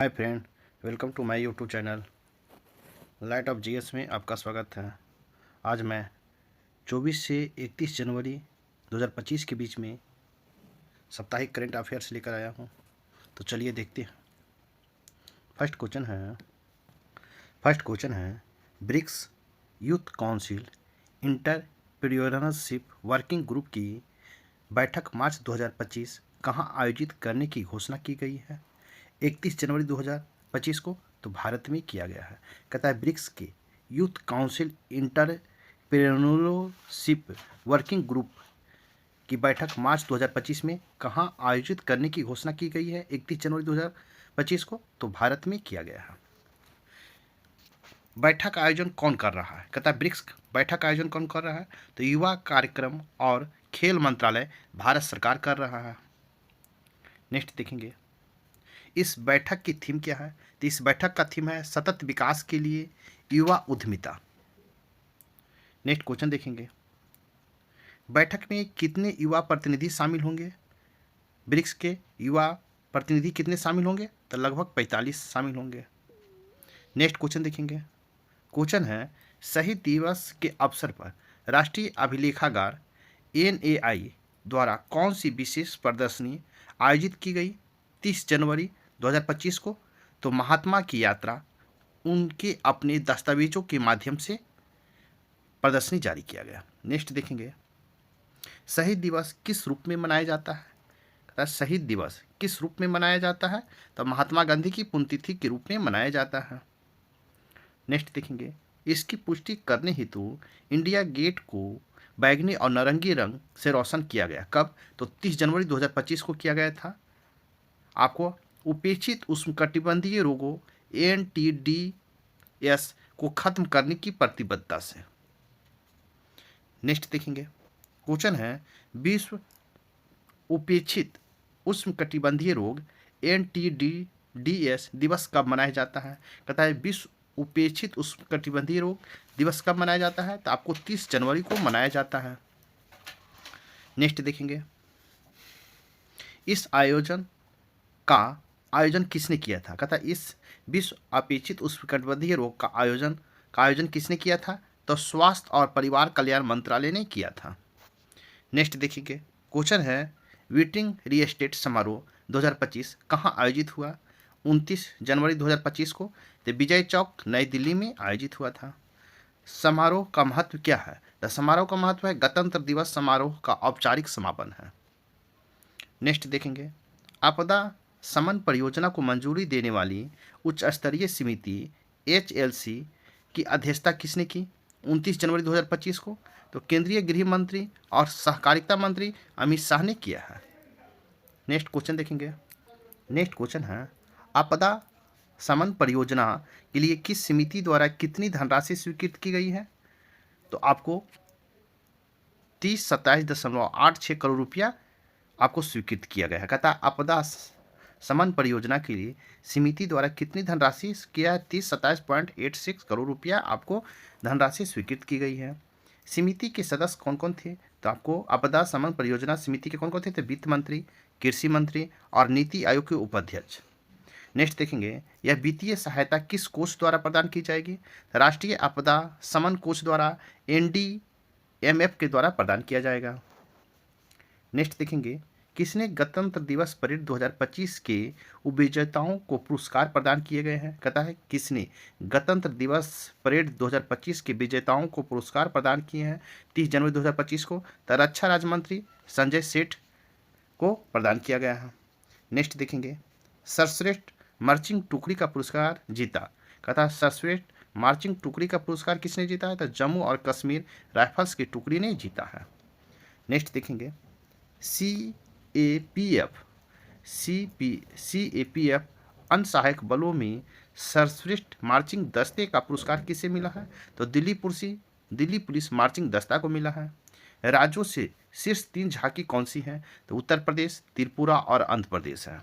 Hi friend, welcome to my YouTube channel light of GS में आपका स्वागत है। आज मैं 24 से 31 जनवरी 2025 के बीच में साप्ताहिक करंट अफेयर्स लेकर आया हूं। तो चलिए देखते हैं। फर्स्ट क्वेश्चन है BRICS youth council entrepreneurship working group की बैठक मार्च 2025 कहां आयोजित करने की घोषणा की गई है? 31 जनवरी 2025 को तो भारत में किया गया है। कहता है ब्रिक्स के youth council entrepreneurship working group की बैठक मार्च 2025 में कहां आयोजित करने की घोषणा की गई है? 31 जनवरी 2025 को तो भारत में किया गया है। बैठक आयोजन कौन कर रहा है? कहता है ब्रिक्स बैठक आयोजन कौन कर रहा है? तो युवा कार्यक्रम और खेल मंत्रालय भारत सरकार कर रहा है। नेक्स्ट देखेंगे इस बैठक की थीम क्या है? तो इस बैठक का थीम है सतत विकास के लिए युवा उद्यमिता। नेक्स्ट क्वेश्चन देखेंगे बैठक में कितने युवा प्रतिनिधि शामिल होंगे? ब्रिक्स के युवा प्रतिनिधि कितने शामिल होंगे? तो लगभग 45 शामिल होंगे। नेक्स्ट क्वेश्चन देखेंगे। क्वेश्चन है शहीद दिवस के अवसर पर राष्ट्रीय अभिलेखागार एनएआई द्वारा कौन सी विशेष प्रदर्शनी आयोजित की गई 30 जनवरी 2025 को? तो महात्मा की यात्रा उनके अपने दस्तावेजों के माध्यम से प्रदर्शनी जारी किया गया। नेक्स्ट देखेंगे शहीद दिवस किस रूप में मनाया जाता है? शहीद दिवस किस रूप में मनाया जाता है? तो महात्मा गांधी की पुण्यतिथि के रूप में मनाया जाता है। नेक्स्ट देखेंगे इसकी पुष्टि करने हेतु इंडिया गेट को बैगनी और नारंगी रंग से रोशन किया गया। कब? तो 30 जनवरी 2025 को किया गया था। आपको उपेक्षित उष्णकटिबंधीय रोगों एनटीडीएस को खत्म करने की प्रतिबद्धता से। नेक्स्ट देखेंगे क्वेश्चन है विश्व उपेक्षित उष्णकटिबंधीय रोग एनटीडीएस दिवस कब मनाया जाता है? कहता है विश्व उपेक्षित उष्णकटिबंधीय रोग दिवस कब मनाया जाता है? तो आपको 30 जनवरी को मनाया जाता है। नेक्स्ट देखेंगे इस आयोजन किसने किया था? कहता है इस विश्व अपेक्षित उष्णकटिबंधीय रोग का आयोजन किसने किया था? तो स्वास्थ्य और परिवार कल्याण मंत्रालय ने किया था। नेक्स्ट देखिए क्वेश्चन है विटिंग रीएस्टेट समारोह 2025 कहाँ आयोजित हुआ? 29 जनवरी 2025 को तो विजय चौक नई दिल्ली में आयोजित हुआ था। समारोह का महत्व क्या है? तो समारोह का महत्व है गणतंत्र दिवस समारोह का औपचारिक समापन है। नेक्स्ट देखेंगे आपदा शमन परियोजना को मंजूरी देने वाली उच्च स्तरीय समिति एचएलसी की अध्यक्षता किसने की? 29 जनवरी 2025 को तो केंद्रीय गृह मंत्री और सहकारिता मंत्री अमित शाह ने किया है। नेक्स्ट क्वेश्चन देखेंगे। नेक्स्ट क्वेश्चन है आपदा शमन परियोजना के लिए किस समिति द्वारा कितनी धनराशि स्वीकृत की गई है? तो आपको 3027.86 करोड़ रुपया आपको स्वीकृत किया गया है। कहता आपदा शमन परियोजना के लिए समिति द्वारा कितनी धनराशि किया? 3027.86 करोड़ रुपया आपको धनराशि स्वीकृत की गई है। समिति के सदस्य कौन कौन थे? तो आपको आपदा शमन परियोजना समिति के कौन कौन थे? तो वित्त मंत्री, कृषि मंत्री और नीति आयोग के उपाध्यक्ष। नेक्स्ट देखेंगे यह वित्तीय सहायता किस कोष द्वारा प्रदान की जाएगी? राष्ट्रीय आपदा शमन कोष द्वारा एनडीएमएफ के द्वारा प्रदान किया जाएगा। नेक्स्ट देखेंगे किसने गणतंत्र दिवस परेड 2025 के विजेताओं को पुरस्कार प्रदान किए गए हैं? कहता है किसने गणतंत्र दिवस परेड 2025 के विजेताओं को पुरस्कार प्रदान किए हैं 30 जनवरी 2025 को? तो रक्षा राज्य मंत्री संजय सेठ को प्रदान किया गया है। नेक्स्ट देखेंगे सर्वश्रेष्ठ मार्चिंग टुकड़ी का पुरस्कार जीता। कहता है सर्वश्रेष्ठ मार्चिंग टुकड़ी का पुरस्कार किसने जीता है? तो जम्मू और कश्मीर राइफल्स की टुकड़ी ने जीता है। नेक्स्ट देखेंगे सीएपीएफ अन्य सहायक बलों में सर्वश्रेष्ठ मार्चिंग दस्ते का पुरस्कार किसे मिला है? तो दिल्ली पुलिस मार्चिंग दस्ता को मिला है। राज्यों से शीर्ष 3 झांकी कौन सी है? तो उत्तर प्रदेश, त्रिपुरा और आंध्र प्रदेश है।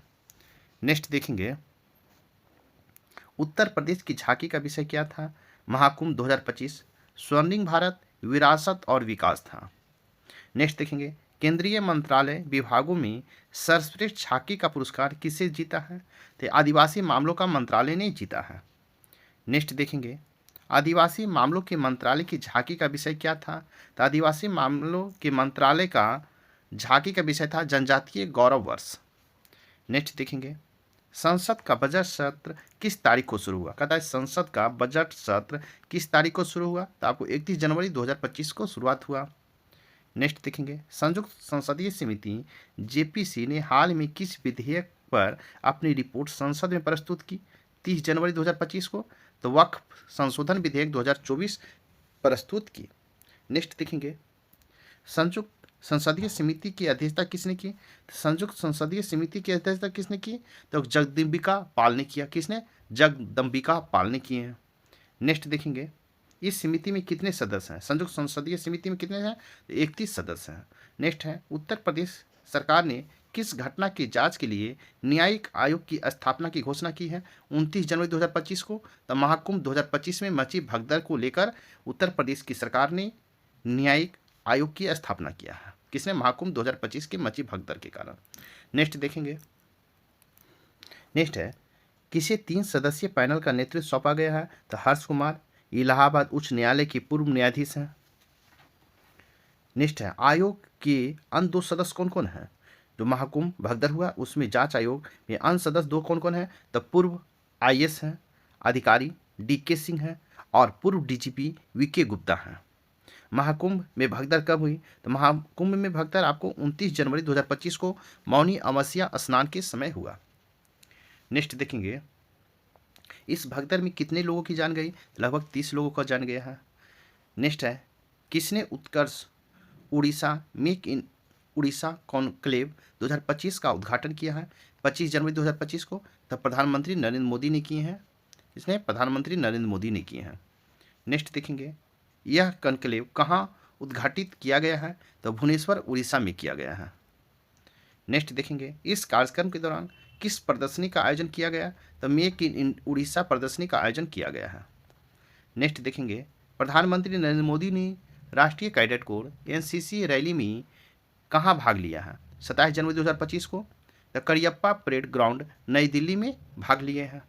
नेक्स्ट देखेंगे उत्तर प्रदेश की झांकी का विषय क्या था? महाकुंभ 2025 स्वर्णिम भारत, विरासत और विकास था। नेक्स्ट देखेंगे केंद्रीय मंत्रालय विभागों में सर्वश्रेष्ठ झांकी का पुरस्कार किसे जीता है? तो आदिवासी मामलों का मंत्रालय ने जीता है। नेक्स्ट देखेंगे, आदिवासी मामलों के मंत्रालय की झांकी का विषय क्या था? तो आदिवासी मामलों के मंत्रालय का झांकी का विषय था जनजातीय गौरव वर्ष। नेक्स्ट देखेंगे, संसद का बजट सत्र किस तारीख को शुरू हुआ? कहता है संसद का बजट सत्र किस तारीख को शुरू हुआ? तो आपको 31 जनवरी 2025 को शुरुआत हुआ। नेक्स्ट देखेंगे, संयुक्त संसदीय समिति जेपीसी ने हाल में किस विधेयक पर अपनी रिपोर्ट संसद में प्रस्तुत की? 30 जनवरी 2025 को तो वक्फ संशोधन विधेयक 2024 प्रस्तुत की। नेक्स्ट देखेंगे, संयुक्त संसदीय समिति की अध्यक्षता किसने की? संयुक्त संसदीय समिति की अध्यक्षता किसने की? तो जगदम्बिका पाल ने किया। किसने? जगदम्बिका पाल ने किए हैं। नेक्स्ट देखेंगे, इस समिति में कितने सदस्य हैं? संयुक्त संसदीय समिति में कितने हैं? 31 सदस्य हैं। नेक्स्ट है, उत्तर प्रदेश सरकार ने किस घटना की जांच के लिए न्यायिक आयोग की स्थापना की घोषणा की है? 29 जनवरी 2025 को। तो महाकुंभ 2025 में मची भगदड़ को लेकर उत्तर प्रदेश की सरकार ने न्यायिक आयोग की स्थापना किया है। किसने? महाकुंभ 2025 के मची भगदड़ के कारण। नेक्स्ट देखेंगे, नेक्स्ट है, किसे 3 सदस्यीय पैनल का नेतृत्व सौंपा गया है? तो हर्ष कुमार इलाहाबाद उच्च न्यायालय के पूर्व न्यायाधीश हैं। नेक्स्ट है, आयोग के अन्य 2 सदस्य कौन कौन हैं? जो महाकुंभ भगदड़ हुआ उसमें जांच आयोग में अन्य सदस्य 2 कौन कौन हैं? तो पूर्व आईएएस हैं अधिकारी डीके सिंह हैं और पूर्व डीजीपी वीके गुप्ता हैं। महाकुंभ में भगदड़ कब हुई? तो महाकुंभ में भगदड़ आपको 29 जनवरी 2025 को मौनी अमावस्या स्नान के समय हुआ। नेक्स्ट देखेंगे, इस भगदड़ में कितने लोगों की जान गई? लगभग 30 लोगों का जान गया है। नेक्स्ट है, किसने Utkarsh Odisha make in Odisha conclave 2025 का उद्घाटन किया है? 25 जनवरी 2025 को। तब प्रधानमंत्री नरेंद्र मोदी ने किए हैं। इसने प्रधानमंत्री नरेंद्र मोदी ने किए हैं। नेक्स्ट देखेंगे, यह कॉन्क्लेव कहाँ उद्घाटित किया गया है? तो भुवनेश्वर उड़ीसा में किया गया है। नेक्स्ट देखेंगे, इस कार्यक्रम के दौरान किस प्रदर्शनी का आयोजन किया गया? तो मेक इन उड़ीसा प्रदर्शनी का आयोजन किया गया है। नेक्स्ट देखेंगे, प्रधानमंत्री नरेंद्र मोदी ने राष्ट्रीय कैडेट कोर एनसीसी रैली में कहाँ भाग लिया है? 27 जनवरी 2025 को। तो करियप्पा परेड ग्राउंड नई दिल्ली में भाग लिए हैं।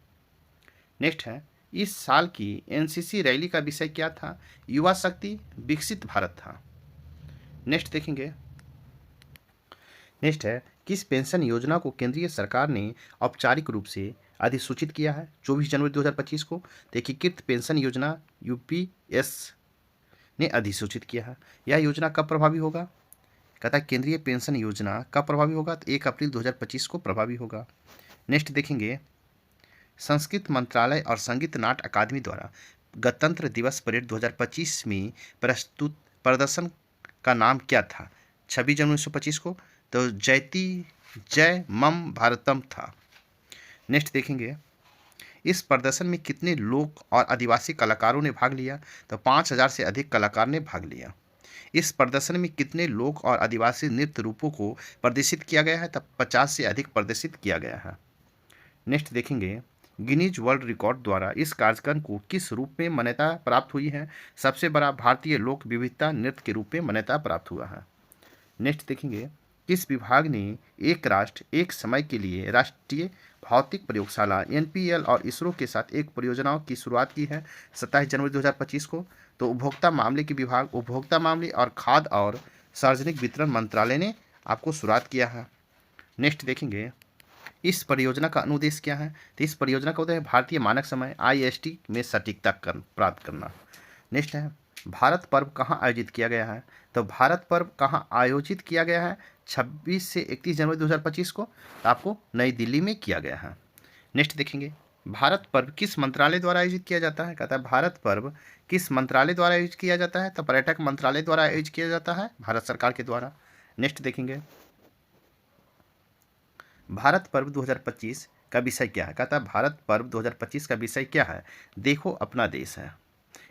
नेक्स्ट है, इस साल की एनसीसी रैली का विषय क्या था? युवा शक्ति विकसित भारत था। नेक्स्ट देखेंगे, नेक्स्ट है, किस पेंशन योजना को केंद्रीय सरकार ने औपचारिक रूप से अधिसूचित किया है? 24 जनवरी 2025 को। तो एकीकृत पेंशन योजना यूपीएस ने अधिसूचित किया है। यह योजना कब प्रभावी होगा? कहता है केंद्रीय पेंशन योजना कब प्रभावी होगा? तो 1 अप्रैल 2025 को प्रभावी होगा। नेक्स्ट देखेंगे, संस्कृत मंत्रालय और संगीत नाट्य अकादमी द्वारा गणतंत्र दिवस परेड 2025 में प्रस्तुत प्रदर्शन का नाम क्या था? 26 जनवरी 1925 को। तो जयती जय मम भारतम था। नेक्स्ट देखेंगे, इस प्रदर्शन में कितने लोक और आदिवासी कलाकारों ने भाग लिया? तो 5000 से अधिक कलाकार ने भाग लिया। इस प्रदर्शन में कितने लोक और आदिवासी नृत्य रूपों को प्रदर्शित किया गया है? तब 50 से अधिक प्रदर्शित किया गया है। नेक्स्ट देखेंगे, गिनीज वर्ल्ड रिकॉर्ड द्वारा इस कार्यक्रम को किस रूप में मान्यता प्राप्त हुई है? सबसे बड़ा भारतीय लोक विविधता नृत्य के रूप में मान्यता प्राप्त हुआ है। नेक्स्ट देखेंगे, किस विभाग ने एक राष्ट्र एक समय के लिए राष्ट्रीय भौतिक प्रयोगशाला एनपीएल और इसरो के साथ एक परियोजनाओं की शुरुआत की है? 27 जनवरी 2025 को। तो उपभोक्ता मामले के विभाग उपभोक्ता मामले और खाद्य और सार्वजनिक वितरण मंत्रालय ने आपको शुरुआत किया है। नेक्स्ट देखेंगे, इस परियोजना का अनुदेश क्या है? तो इस परियोजना का उद्देश्य भारतीय मानक समय आईएसटी में सटीकता प्राप्त करना। नेक्स्ट है, भारत पर्व कहाँ आयोजित किया गया है? तो भारत पर्व कहाँ आयोजित किया गया है? 26 से 31 जनवरी 2025 को। तो आपको नई दिल्ली में किया गया है। नेक्स्ट देखेंगे, भारत पर्व किस मंत्रालय द्वारा आयोजित किया जाता है? कहता है भारत पर्व किस मंत्रालय द्वारा आयोजित किया जाता है? तो पर्यटक मंत्रालय द्वारा आयोजित किया जाता है, भारत सरकार के द्वारा। नेक्स्ट देखेंगे, भारत पर्व 2025 का विषय क्या है? कहता है भारत पर्व 2025 का विषय क्या है? देखो अपना देश है,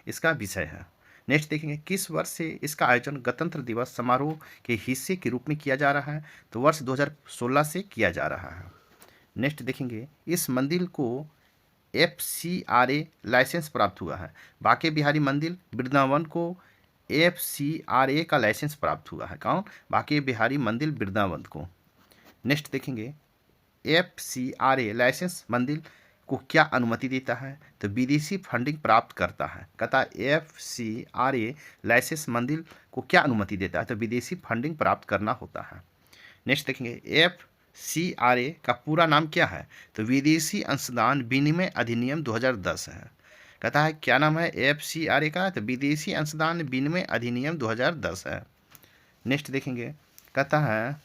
इसका विषय है। नेक्स्ट देखेंगे, किस वर्ष से इसका आयोजन गणतंत्र दिवस समारोह के हिस्से के रूप में किया जा रहा है? तो वर्ष 2016 से किया जा रहा है। नेक्स्ट देखेंगे, इस मंदिर को FCRA लाइसेंस प्राप्त हुआ है। बांके बिहारी मंदिर वृंदावन को FCRA का लाइसेंस प्राप्त हुआ है? कौन? बांके बिहारी मंदिर वृंदावन को। नेक्स्ट देखेंगे, FCRA लाइसेंस मंदिर को क्या अनुमति देता है? तो विदेशी फंडिंग प्राप्त करता है। कहता है FCRA लाइसेंस मंदिर को क्या अनुमति देता है? तो विदेशी फंडिंग प्राप्त करना होता है। नेक्स्ट देखेंगे, FCRA का पूरा नाम क्या है? तो विदेशी अंशदान विनिमय अधिनियम 2010 है। कहता है क्या नाम है FCRA का? तो विदेशी अंशदान विनिमय अधिनियम 2010 है। नेक्स्ट देखेंगे, कहता है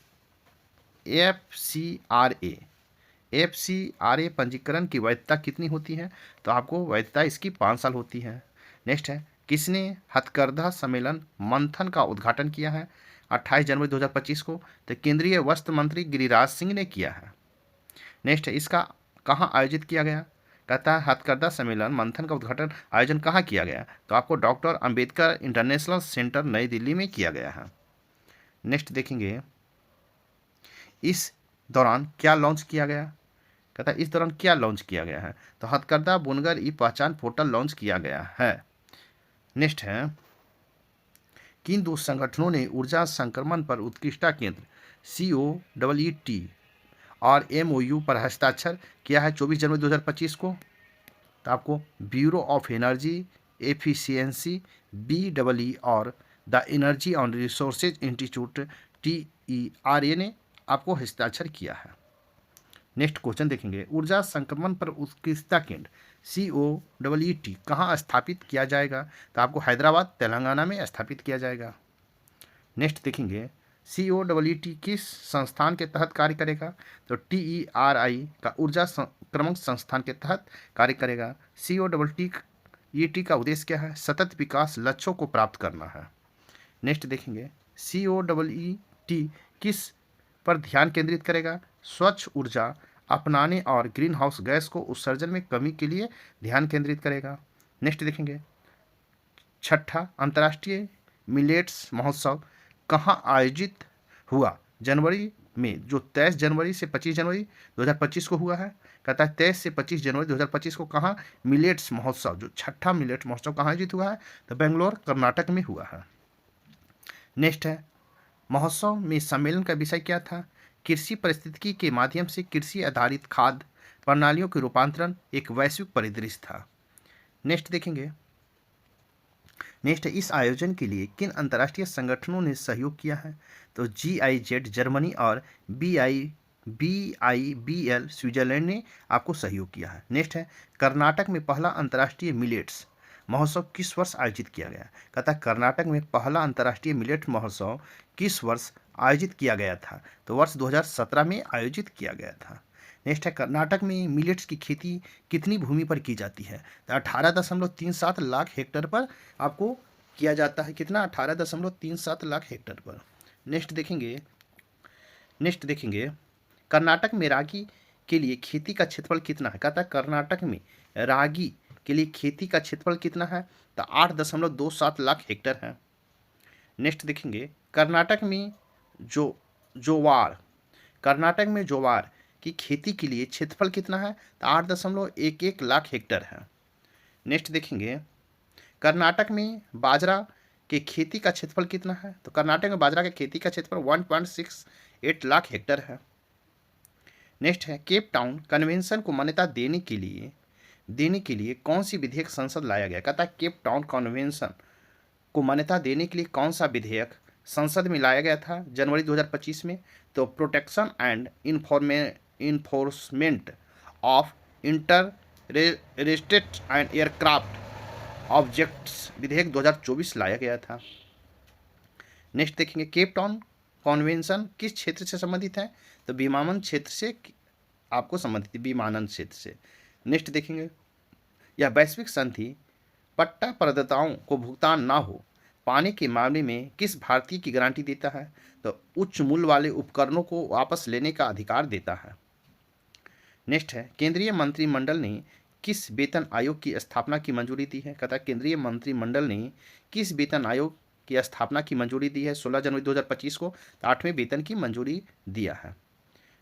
FCRA पंजीकरण की वैधता कितनी होती है? तो आपको वैधता इसकी 5 साल होती है। नेक्स्ट है, किसने हथकरघा सम्मेलन मंथन का उद्घाटन किया है? 28 जनवरी 2025 को। तो केंद्रीय वस्त्र मंत्री गिरिराज सिंह ने किया है। नेक्स्ट है, इसका कहाँ आयोजित किया गया? कहता है हथकरघा सम्मेलन मंथन का उद्घाटन आयोजन कहाँ किया गया? तो आपको डॉक्टर अंबेडकर इंटरनेशनल सेंटर नई दिल्ली में किया गया है। नेक्स्ट देखेंगे, इस दौरान क्या लॉन्च किया गया? कहता है इस दौरान क्या लॉन्च किया गया है? तो हथकरघा बुनकर ई पहचान पोर्टल लॉन्च किया गया है। नेक्स्ट है, किन दो संगठनों ने ऊर्जा संक्रमण पर उत्कृष्टता केंद्र COEET और MOU पर हस्ताक्षर किया है 24 जनवरी 2025 को? तो आपको bureau of energy efficiency BEE और the energy on resources institute TERA ने आपको हस्ताक्षर किया है। नेक्स्ट क्वेश्चन देखेंगे, ऊर्जा संक्रमण पर उत्कृष्टता केंद्र COEET कहाँ स्थापित किया जाएगा? तो आपको हैदराबाद तेलंगाना में स्थापित किया जाएगा। नेक्स्ट देखेंगे, COEET किस संस्थान के तहत कार्य करेगा? तो TERI का ऊर्जा संक्रमण संस्थान के तहत कार्य करेगा। COEET का उद्देश्य क्या है? सतत विकास लक्ष्यों को प्राप्त करना है। नेक्स्ट देखेंगे, COEET किस पर ध्यान केंद्रित करेगा? स्वच्छ ऊर्जा अपनाने और ग्रीन हाउस गैस को उत्सर्जन में कमी के लिए ध्यान केंद्रित करेगा। नेक्स्ट देखेंगे, छठा अंतर्राष्ट्रीय मिलेट्स महोत्सव कहाँ आयोजित हुआ? जनवरी में, जो 23 जनवरी से 25 जनवरी 2025 को हुआ है। कहता है 23 से 25 जनवरी 2025 को कहाँ मिलेट्स महोत्सव, जो छठा मिलेट्स महोत्सव कहाँ आयोजित हुआ है? तो बेंगलोर कर्नाटक में हुआ है। नेक्स्ट है, महोत्सव में सम्मेलन का विषय क्या था? कृषि पारिस्थितिकी के माध्यम से कृषि आधारित खाद्य प्रणालियों के रूपांतरण एक वैश्विक परिदृश्य था। नेक्स्ट देखेंगे, नेक्स्ट इस आयोजन के लिए किन अंतर्राष्ट्रीय संगठनों ने सहयोग किया है? तो GIZ जर्मनी और BIBL स्विट्जरलैंड ने आपको सहयोग किया है। नेक्स्ट है, कर्नाटक में पहला अंतर्राष्ट्रीय मिलेट्स महोत्सव किस वर्ष आयोजित किया गया? कहता है कर्नाटक में पहला अंतर्राष्ट्रीय मिलेट महोत्सव किस वर्ष आयोजित किया गया था? तो वर्ष 2017 में आयोजित किया गया था। नेक्स्ट है, कर्नाटक में मिलेट्स की खेती कितनी भूमि पर की जाती है? तो 18.37 लाख हेक्टेयर पर आपको किया जाता है। कितना? 18.37 लाख हेक्टेयर पर। नेक्स्ट देखेंगे, कर्नाटक में रागी के लिए खेती का क्षेत्रफल कितना है? कहता है कर्नाटक में रागी के लिए खेती का क्षेत्रफल कितना है? तो 8.27 लाख हेक्टेयर है। नेक्स्ट देखेंगे, कर्नाटक में ज्वार की खेती के लिए क्षेत्रफल कितना है? तो 8.11 लाख हेक्टेयर है। नेक्स्ट देखेंगे, कर्नाटक में बाजरा के खेती का क्षेत्रफल कितना है? तो कर्नाटक में बाजरा के खेती का क्षेत्रफल 1.68 लाख हेक्टेयर है। नेक्स्ट है, केप टाउन कन्वेंशन को मान्यता देने के लिए कौन सी विधेयक संसद लाया गया? कहता है केप टाउन कन्वेंशन को मान्यता देने के लिए कौन सा विधेयक संसद में लाया गया था जनवरी 2025 में? तो protection and enforcement of interstate and aircraft objects विधेयक 2024 लाया गया था। नेक्स्ट देखेंगे, केप टाउन कन्वेंशन किस क्षेत्र से संबंधित है? तो विमानन क्षेत्र से आपको संबंधित, विमानन क्षेत्र से। नेक्स्ट देखेंगे, यह वैश्विक संधि पट्टा प्रदाताओं को भुगतान ना हो पाने के मामले में किस भारतीय की गारंटी देता है? तो उच्च मूल्य वाले उपकरणों को वापस लेने का अधिकार देता है। नेक्स्ट है, केंद्रीय मंत्रिमंडल ने किस वेतन आयोग की स्थापना की मंजूरी दी है? कहता है केंद्रीय मंत्रिमंडल ने किस वेतन आयोग की स्थापना की मंजूरी दी है 16 जनवरी 2025 को? तो 8वें वेतन की मंजूरी दिया है।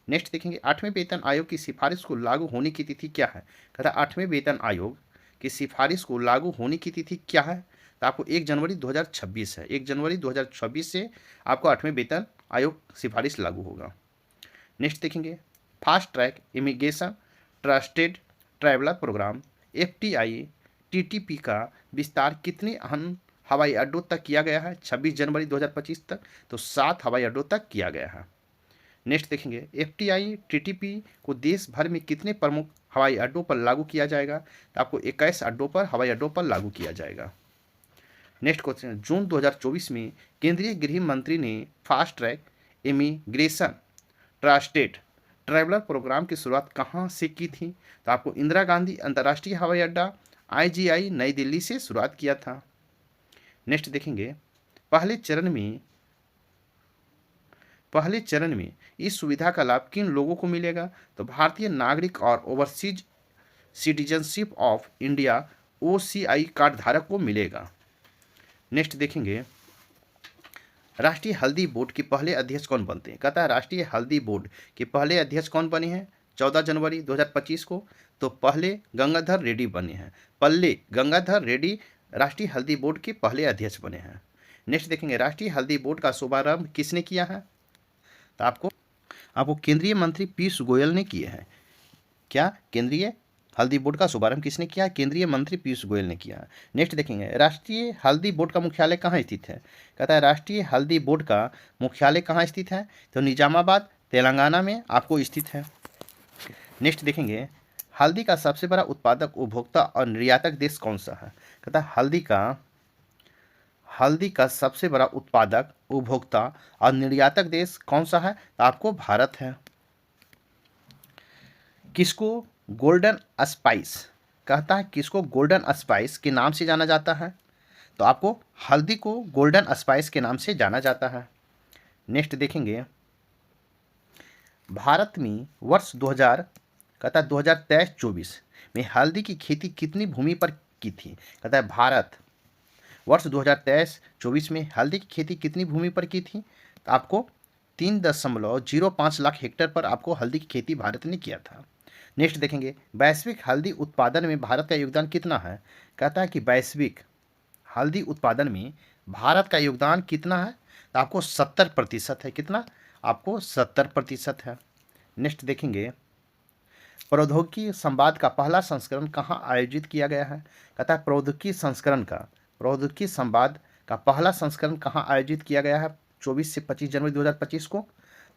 नेक्स्ट देखेंगे, 8वें वेतन आयोग की सिफारिश को लागू होने की तिथि क्या है? कहता है 8वें वेतन आयोग की सिफारिश को लागू होने की तिथि क्या है? तो आपको 1 जनवरी 2026 है। 1 जनवरी 2026 से आपको 8वें वेतन आयोग सिफारिश लागू होगा। नेक्स्ट देखेंगे, fast track immigration trusted traveller programme FTI TTP का विस्तार कितने अहम हवाई अड्डों तक किया गया है 26 जनवरी 2025 तक? तो 7 हवाई अड्डों तक किया गया है। नेक्स्ट देखेंगे, FTI TTP को देश भर में कितने प्रमुख हवाई अड्डों पर लागू किया जाएगा? तो आपको 21 अड्डों पर हवाई अड्डों पर लागू किया जाएगा। नेक्स्ट क्वेश्चन, जून 2024 में केंद्रीय गृह मंत्री ने fast track immigration trusted traveller programme की शुरुआत कहाँ से की थी? तो आपको इंदिरा गांधी अंतर्राष्ट्रीय हवाई अड्डा IGI नई दिल्ली से शुरुआत किया था। नेक्स्ट देखेंगे, पहले चरण में इस सुविधा का लाभ किन लोगों को मिलेगा? तो भारतीय नागरिक और overseas citizenship of India OCI card धारक को मिलेगा। नेक्स्ट देखेंगे, राष्ट्रीय हल्दी बोर्ड के पहले अध्यक्ष कौन बनते हैं? कहता है राष्ट्रीय हल्दी बोर्ड के पहले अध्यक्ष कौन बने हैं 14 जनवरी 2025 को? तो पहले गंगाधर रेड्डी बने हैं। पल्ले गंगाधर रेड्डी राष्ट्रीय हल्दी बोर्ड के पहले अध्यक्ष बने हैं। नेक्स्ट देखेंगे, राष्ट्रीय हल्दी बोर्ड का शुभारंभ किसने किया है? तो आपको केंद्रीय मंत्री पीयूष गोयल ने किए हैं। क्या केंद्रीय हल्दी बोर्ड का शुभारंभ किसने किया? केंद्रीय मंत्री पीयूष गोयल ने किया। नेक्स्ट देखेंगे, राष्ट्रीय हल्दी बोर्ड का मुख्यालय कहाँ स्थित है? कहता है राष्ट्रीय हल्दी बोर्ड का मुख्यालय कहाँ स्थित है? तो निजामाबाद तेलंगाना में आपको स्थित है। नेक्स्ट देखेंगे, हल्दी का सबसे बड़ा उत्पादक, उपभोक्ता और निर्यातक देश कौन सा है? कहता है हल्दी का सबसे बड़ा उत्पादक, उपभोक्ता और निर्यातक देश कौन सा है? तो आपको भारत है। किसको गोल्डन स्पाइस कहता है? किसको गोल्डन स्पाइस के नाम से जाना जाता है? तो आपको हल्दी को गोल्डन स्पाइस के नाम से जाना जाता है। नेक्स्ट देखेंगे, भारत में वर्ष 2023-24 में हल्दी की खेती कितनी भूमि पर की थी? कहता है भारत वर्ष 2023-24 में हल्दी की खेती कितनी भूमि पर की थी? तो आपको 3.05 लाख हेक्टेयर पर आपको हल्दी की खेती भारत ने किया था। नेक्स्ट देखेंगे, वैश्विक हल्दी उत्पादन में भारत का योगदान कितना है? कहता है कि वैश्विक हल्दी उत्पादन में भारत का योगदान कितना है? तो आपको 70% है। कितना? आपको 70% है। नेक्स्ट देखेंगे, प्रौद्योगिकी संवाद का पहला संस्करण कहाँ आयोजित किया गया है? कहता है प्रौद्योगिकी संवाद का पहला संस्करण कहाँ आयोजित किया गया है 24 से 25 जनवरी 2025 को?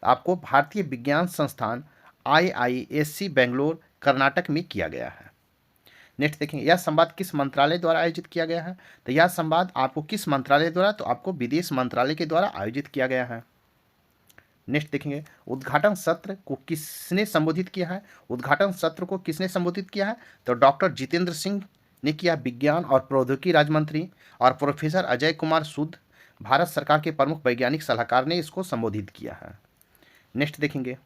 आपको भारतीय विज्ञान संस्थान IISc बेंगलोर कर्नाटक में किया गया है। नेक्स्ट देखेंगे, यह संवाद किस मंत्रालय द्वारा आयोजित किया गया है? तो यह संवाद आपको किस मंत्रालय द्वारा? तो आपको विदेश मंत्रालय के द्वारा आयोजित किया गया है। नेक्स्ट देखेंगे, उद्घाटन सत्र को किसने संबोधित किया है? उद्घाटन सत्र को किसने संबोधित किया है? तो डॉक्टर जितेंद्र सिंह ने किया। विज्ञान और प्रौद्योगिकी राज्य मंत्री और प्रोफेसर अजय कुमार सूद भारत सरकार के प्रमुख वैज्ञानिक सलाहकार ने इसको संबोधित किया है। नेक्स्ट देखेंगे,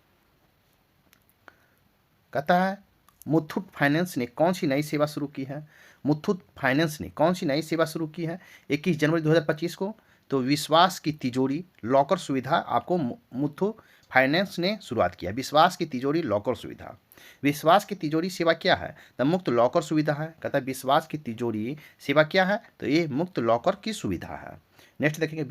कहता है मुथूट फाइनेंस ने कौन सी नई सेवा शुरू की है? मुथूट फाइनेंस ने कौन सी नई सेवा शुरू की है 21 जनवरी 2025 को? तो विश्वास की तिजोरी लॉकर सुविधा आपको मुथूट फाइनेंस ने शुरुआत किया। विश्वास की तिजोरी लॉकर सुविधा। विश्वास की तिजोरी सेवा क्या है? तो मुक्त लॉकर सुविधा है। कहता है विश्वास की तिजोरी सेवा क्या है? तो ये मुक्त लॉकर की सुविधा है। नेक्स्ट देखेंगे,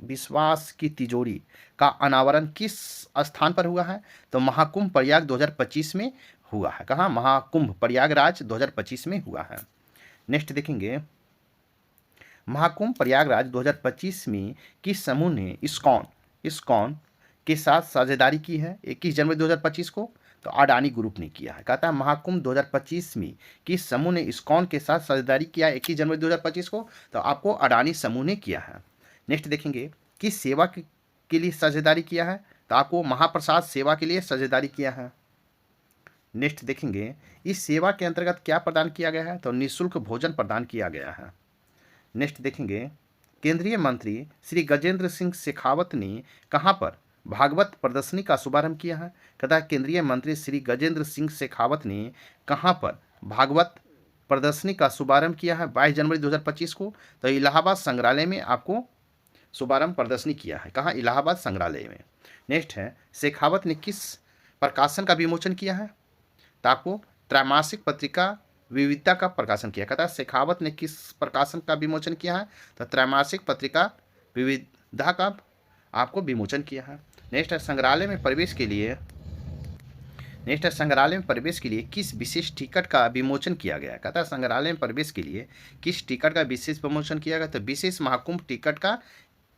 विश्वास की तिजोरी का अनावरण किस स्थान पर हुआ है? तो महाकुंभ प्रयाग 2025 में हुआ है। कहाँ? महाकुंभ प्रयागराज 2025 में हुआ है। नेक्स्ट देखेंगे, महाकुंभ प्रयागराज 2025 में किस समूह ने इस्कॉन के साथ साझेदारी की है 21 जनवरी 2025 को? तो अडानी ग्रुप ने किया है। कहता है महाकुंभ 2025 में किस समूह ने इस्कॉन के साथ साझेदारी किया है 21 जनवरी 2025 को? तो आपको अडानी समूह ने किया है। नेक्स्ट देखेंगे, किस सेवा के लिए साझेदारी किया है? तो आपको महाप्रसाद सेवा के लिए साझेदारी किया है। नेक्स्ट देखेंगे, इस सेवा के अंतर्गत क्या प्रदान किया गया है? तो निःशुल्क भोजन प्रदान किया गया है। नेक्स्ट देखेंगे, केंद्रीय मंत्री श्री गजेंद्र सिंह शेखावत ने कहां पर भागवत प्रदर्शनी का शुभारंभ किया है? कहता है केंद्रीय मंत्री श्री गजेंद्र सिंह शेखावत ने कहां पर भागवत प्रदर्शनी का शुभारंभ किया है 22 जनवरी 2025 को? तो इलाहाबाद संग्रहालय में आपको शुभारंभ प्रदर्शनी किया है। कहाँ? इलाहाबाद संग्रहालय में। नेक्स्ट है, शेखावत ने किस प्रकाशन का विमोचन किया है? तो आपको त्रैमासिक पत्रिका विविधता का प्रकाशन किया। कहता है शेखावत ने किस प्रकाशन का विमोचन किया है? तो त्रैमासिक पत्रिका विविधता का आपको विमोचन किया है। नेक्स्ट है संग्रहालय में प्रवेश के लिए किस विशेष टिकट का विमोचन किया गया? कहता है संग्रहालय में प्रवेश के लिए किस टिकट का विशेष विमोचन किया गया? तो विशेष महाकुंभ टिकट का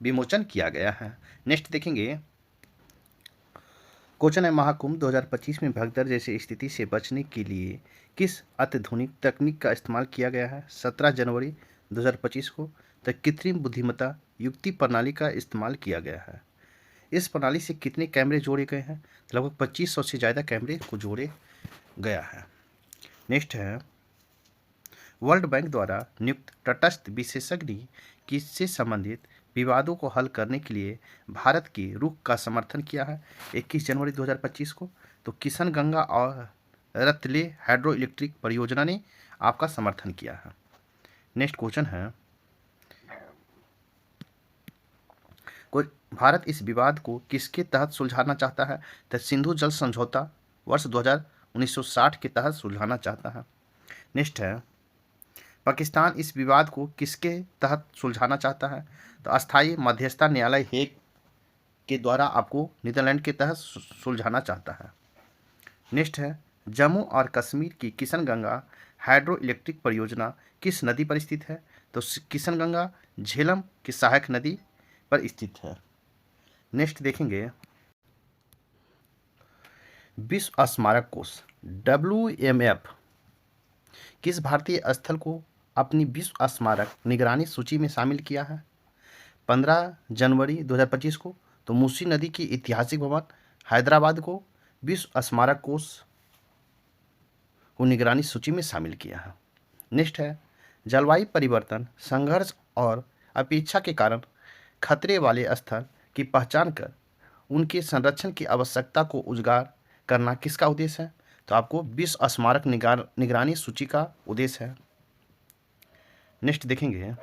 विमोचन किया गया है। नेक्स्ट देखेंगे क्वेश्चन है महाकुंभ 2025 में भगदड़ जैसी स्थिति से बचने के लिए किस अत्याधुनिक तकनीक का इस्तेमाल किया गया है? 17 जनवरी 2025 को तो कृत्रिम बुद्धिमत्ता युक्ति प्रणाली का इस्तेमाल किया गया है। इस प्रणाली से कितने कैमरे जोड़े गए हैं? लगभग 2500 से ज़्यादा कैमरे को जोड़े गया है। नेक्स्ट है वर्ल्ड बैंक द्वारा नियुक्त तटस्थ विशेषज्ञ किससे संबंधित विवादों को हल करने के लिए भारत की रुख का समर्थन किया है? 21 जनवरी 2025 को तो किशन गंगा और रतले हाइड्रो इलेक्ट्रिक परियोजना ने आपका समर्थन किया है। नेक्स्ट क्वेश्चन है भारत इस विवाद को किसके तहत सुलझाना चाहता है? तो सिंधु जल समझौता वर्ष 1960 के तहत सुलझाना चाहता है। नेक्स्ट है पाकिस्तान इस विवाद को किसके तहत सुलझाना चाहता है? तो अस्थायी मध्यस्थता न्यायालय हेग के द्वारा आपको नीदरलैंड के तहत सुलझाना चाहता है। नेक्स्ट है जम्मू और कश्मीर की किशन गंगा हाइड्रो इलेक्ट्रिक परियोजना किस नदी पर स्थित है? तो किशन गंगा झेलम की सहायक नदी पर स्थित है। नेक्स्ट देखेंगे विश्व स्मारक कोष WMF किस भारतीय स्थल को अपनी विश्व स्मारक निगरानी सूची में शामिल किया है? 15 जनवरी 2025 को तो मूसी नदी की ऐतिहासिक भवन हैदराबाद को विश्व स्मारक कोष को निगरानी सूची में शामिल किया है। नेक्स्ट है जलवायु परिवर्तन संघर्ष और अपेक्षा के कारण खतरे वाले स्थल की पहचान कर उनके संरक्षण की आवश्यकता को उजागर करना किसका उद्देश्य है? तो आपको विश्व स्मारक निगरानी सूची का उद्देश्य है। नेक्स्ट देखेंगे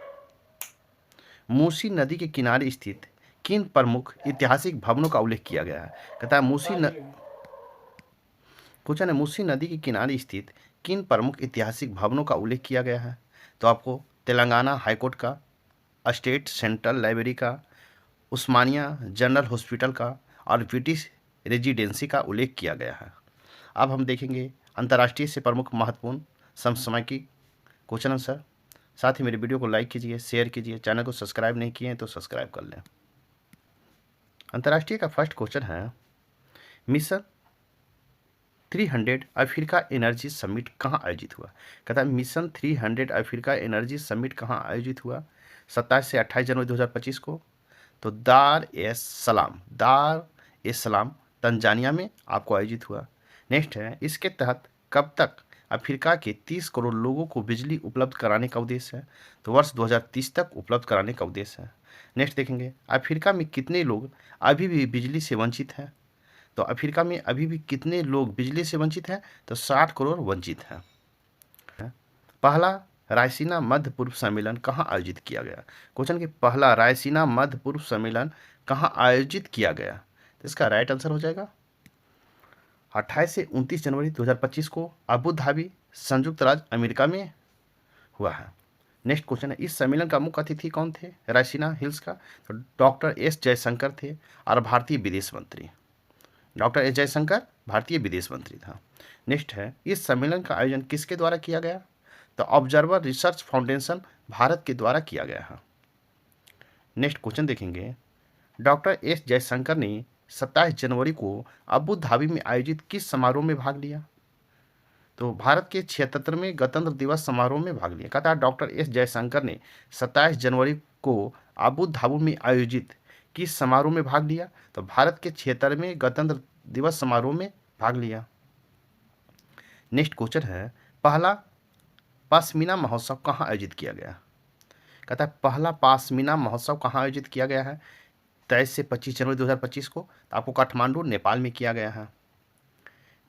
मूसी नदी के किनारे स्थित किन प्रमुख ऐतिहासिक भवनों का उल्लेख किया गया है? कहता है मूसी नदी के किनारे स्थित किन प्रमुख ऐतिहासिक भवनों का उल्लेख किया गया है? तो आपको तेलंगाना हाईकोर्ट का, स्टेट सेंट्रल लाइब्रेरी का, उस्मानिया जनरल हॉस्पिटल का और ब्रिटिश रेजिडेंसी का उल्लेख किया गया है। अब हम देखेंगे अंतर्राष्ट्रीय से प्रमुख महत्वपूर्ण समसामयिक क्वेश्चन आंसर। साथ ही मेरे वीडियो को लाइक कीजिए, शेयर कीजिए, चैनल को सब्सक्राइब नहीं किए हैं तो सब्सक्राइब कर लें। अंतर्राष्ट्रीय का फर्स्ट क्वेश्चन है मिशन 300 अफ्रीका एनर्जी समिट कहाँ आयोजित हुआ? कहता है मिशन 300 अफ्रीका एनर्जी समिट कहाँ आयोजित हुआ? 27 से 28 जनवरी 2025 को तो दार एस सलाम तंजानिया में आपको आयोजित हुआ। नेक्स्ट है इसके तहत कब तक अफ्रीका के 30 करोड़ लोगों को बिजली उपलब्ध कराने का उद्देश्य है? तो वर्ष 2030 तक उपलब्ध कराने का उद्देश्य है। नेक्स्ट देखेंगे अफ्रीका में कितने लोग अभी भी बिजली से वंचित हैं? तो अफ्रीका में अभी भी कितने लोग बिजली से वंचित हैं? तो 60 करोड़ वंचित हैं। पहला रायसीना मध्य पूर्व सम्मेलन कहाँ आयोजित किया गया? क्वेश्चन कि पहला रायसीना मध्य पूर्व सम्मेलन कहाँ आयोजित किया गया? तो इसका राइट आंसर हो जाएगा 28 से 29 जनवरी 2025 को अबू धाबी संयुक्त राज्य अमेरिका में हुआ है। नेक्स्ट क्वेश्चन है इस सम्मेलन का मुख्य अतिथि कौन थे रायसीना हिल्स का? तो डॉक्टर एस जयशंकर थे और भारतीय विदेश मंत्री। डॉक्टर एस जयशंकर भारतीय विदेश मंत्री था। नेक्स्ट है इस सम्मेलन का आयोजन किसके द्वारा किया गया? तो ऑब्जर्वर रिसर्च फाउंडेशन भारत के द्वारा किया गया है। नेक्स्ट क्वेश्चन देखेंगे डॉक्टर एस जयशंकर ने 27 जनवरी को अबू धाबी में आयोजित किस समारोह में भाग लिया? तो भारत के 76वें गणतंत्र दिवस समारोह में भाग लिया। कहता है डॉक्टर एस जयशंकर ने 27 जनवरी को अबू धाबी में आयोजित किस समारोह में भाग लिया? तो भारत के 76वें गणतंत्र दिवस समारोह में भाग लिया। नेक्स्ट क्वेश्चन है पहला पाशमीना महोत्सव कहाँ आयोजित किया गया? कहता है पहला पाशमीना महोत्सव कहाँ आयोजित किया गया है? 23 से 25 जनवरी 2025 को तो आपको काठमांडू नेपाल में किया गया है।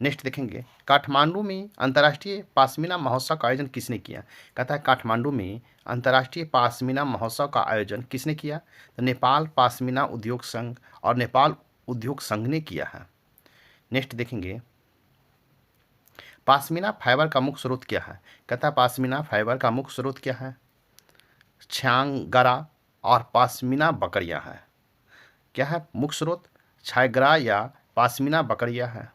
नेक्स्ट देखेंगे काठमांडू में अंतर्राष्ट्रीय पाशमीना महोत्सव का आयोजन किसने किया? कहता है काठमांडू में अंतर्राष्ट्रीय पाशमीना महोत्सव का आयोजन किसने किया? तो नेपाल पाशमीना उद्योग संघ और नेपाल उद्योग संघ ने किया है। नेक्स्ट देखेंगे पाशमीना फाइबर का मुख्य स्रोत क्या है? कहता है पाशमीना फाइबर का मुख्य स्रोत क्या है? छांगरा और पाशमीना बकरियां हैं। क्या है मुख्य स्रोत? छांगरा या पाशमीना बकरियां है।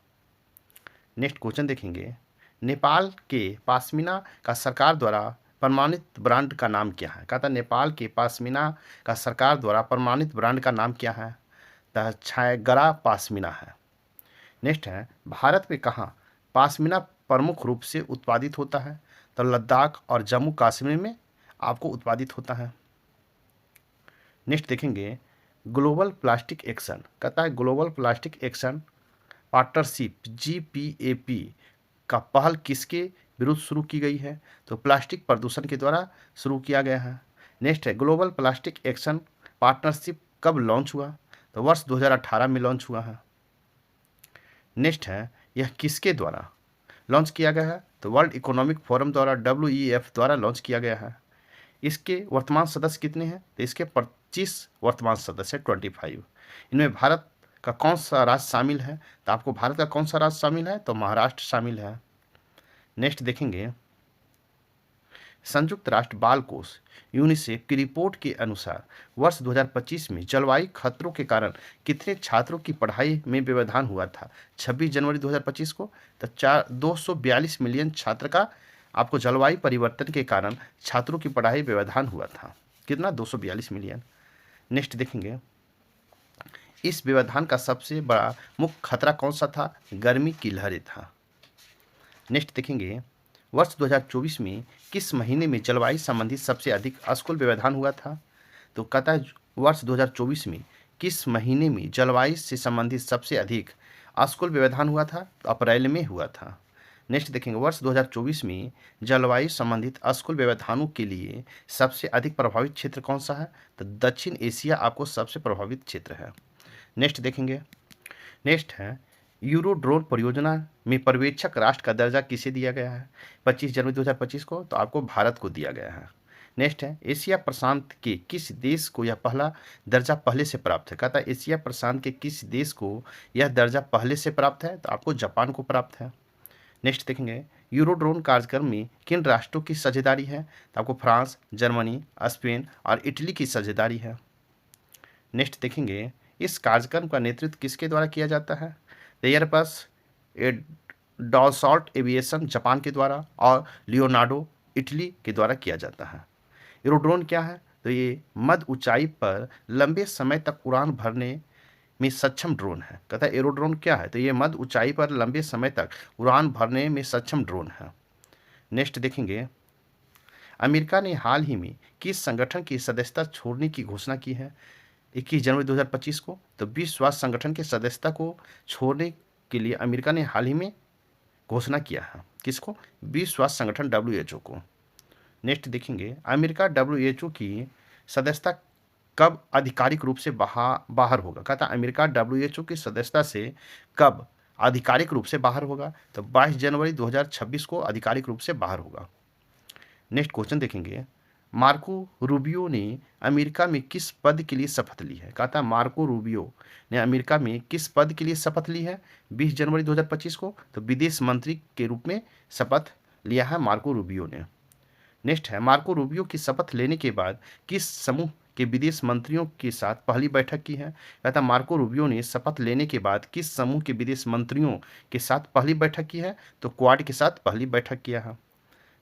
नेक्स्ट क्वेश्चन देखेंगे, नेपाल के पाशमीना का सरकार द्वारा प्रमाणित ब्रांड का नाम क्या है? कहता है नेपाल के पाशमीना का सरकार द्वारा प्रमाणित ब्रांड का नाम क्या है? तो छांगरा पाशमीना है। नेक्स्ट है, भारत में कहाँ पाशमीना प्रमुख रूप से उत्पादित होता है? तो लद्दाख और जम्मू कश्मीर में आपको उत्पादित होता है। नेक्स्ट देखेंगे, ग्लोबल प्लास्टिक एक्शन। कहता है global plastic action partnership GPAP का पहल किसके विरुद्ध शुरू की गई है? तो प्लास्टिक प्रदूषण के द्वारा शुरू किया गया है। नेक्स्ट है, ग्लोबल प्लास्टिक एक्शन पार्टनरशिप कब लॉन्च हुआ? तो वर्ष 2018 में लॉन्च हुआ है। नेक्स्ट है, यह किसके द्वारा लॉन्च किया गया है? तो वर्ल्ड इकोनॉमिक फोरम द्वारा WEF द्वारा लॉन्च किया गया है। इसके वर्तमान सदस्य कितने हैं? तो इसके 25 वर्तमान सदस्य है, 25। इनमें भारत का कौन सा राज्य शामिल है? तो आपको भारत का कौन सा राज्य शामिल है? तो महाराष्ट्र शामिल है। नेक्स्ट देखेंगे, संयुक्त राष्ट्र बाल कोष यूनिसेफ की रिपोर्ट के अनुसार वर्ष 2025 में जलवायु खतरों के कारण कितने छात्रों की पढ़ाई में व्यवधान हुआ था? 26 जनवरी 2025 को तो 242 मिलियन छात्र का आपको जलवायु परिवर्तन के कारण छात्रों की पढ़ाई व्यवधान हुआ था। कितना? 242 मिलियन। नेक्स्ट देखेंगे, इस व्यवधान का सबसे बड़ा मुख्य खतरा कौन सा था? गर्मी की लहरें था। नेक्स्ट देखेंगे, वर्ष 2024 में किस महीने में जलवायु संबंधी सबसे अधिक स्कूल व्यवधान हुआ था? तो कहता है वर्ष 2024 में किस महीने में जलवायु से संबंधित सबसे अधिक स्कूल व्यवधान हुआ था? तो अप्रैल में हुआ था। नेक्स्ट देखेंगे, वर्ष 2024 में जलवायु संबंधित स्कूल व्यवधानों के लिए सबसे अधिक प्रभावित क्षेत्र कौन सा है? तो दक्षिण एशिया आपको सबसे प्रभावित क्षेत्र है। नेक्स्ट देखेंगे, नेक्स्ट है, यूरोड्रोन परियोजना में पर्यवेक्षक राष्ट्र का दर्जा किसे दिया गया है? 25 जनवरी 2025 को तो आपको भारत को दिया गया है। नेक्स्ट है, एशिया प्रशांत के किस देश को यह पहला दर्जा पहले से प्राप्त है? कहता है एशिया प्रशांत के किस देश को यह दर्जा पहले से प्राप्त है? तो आपको जापान को प्राप्त है। नेक्स्ट देखेंगे, यूरोड्रोन कार्यक्रम में किन राष्ट्रों की साझेदारी है? तो आपको फ्रांस, जर्मनी, स्पेन और इटली की साझेदारी है। नेक्स्ट देखेंगे, इस कार्यक्रम का नेतृत्व किसके द्वारा किया जाता है? एयरबस डॉसॉल्ट एविएशन जापान के द्वारा और लियोनार्डो इटली के द्वारा किया जाता है। एरोड्रोन क्या है? तो ये मध्य ऊंचाई पर लंबे समय तक उड़ान भरने में सक्षम ड्रोन है। कहता है एरोड्रोन क्या है? तो ये मध्य ऊंचाई पर लंबे समय तक उड़ान भरने में सक्षम ड्रोन है। नेक्स्ट देखेंगे, अमेरिका ने हाल ही में किस संगठन की सदस्यता छोड़ने की घोषणा की है? 21 जनवरी 2025 को तो विश्व स्वास्थ्य संगठन की सदस्यता को छोड़ने के लिए अमेरिका ने हाल ही में घोषणा किया है। किसको? विश्व स्वास्थ्य संगठन WHO को। नेक्स्ट देखेंगे, अमेरिका WHO की सदस्यता कब आधिकारिक रूप से बाहर होगा? कहता है अमेरिका WHO की सदस्यता से कब आधिकारिक रूप से बाहर होगा? तो 22 जनवरी 2026 को आधिकारिक रूप से बाहर होगा। नेक्स्ट क्वेश्चन देखेंगे, मार्को रूबियो ने अमेरिका में किस पद के लिए शपथ ली है? कहता है मार्को रूबियो ने अमेरिका में किस पद के लिए शपथ ली है 20 जनवरी 2025 को? तो विदेश मंत्री के रूप में शपथ लिया है मार्को रूबियो ने। नेक्स्ट है, मार्को रूबियो की शपथ लेने के बाद किस समूह के विदेश मंत्रियों के साथ पहली बैठक की है? कहता मार्को रूबियो ने शपथ लेने के बाद किस समूह के विदेश मंत्रियों के साथ पहली बैठक की है? तो क्वाड के साथ पहली बैठक किया है।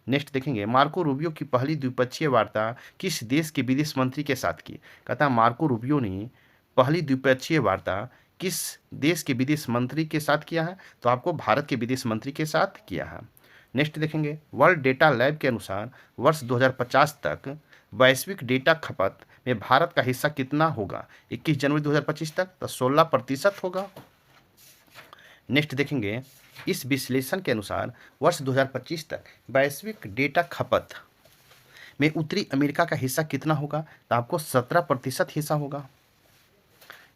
नेक्स्ट देखेंगे, मार्को रूबियो की पहली द्विपक्षीय वार्ता किस देश के विदेश मंत्री के साथ की? कहता है मार्को रूबियो ने पहली द्विपक्षीय वार्ता किस देश के विदेश मंत्री के साथ किया है? तो आपको भारत के विदेश मंत्री के साथ किया है। नेक्स्ट देखेंगे, वर्ल्ड डेटा लैब के अनुसार वर्ष 2050 तक वैश्विक डेटा खपत में भारत का हिस्सा कितना होगा? 21 जनवरी 2025 तक तो 16% होगा। नेक्स्ट देखेंगे, इस विश्लेषण के अनुसार वर्ष 2025 तक वैश्विक डेटा खपत में उत्तरी अमेरिका का हिस्सा कितना होगा? तो आपको 17% हिस्सा होगा।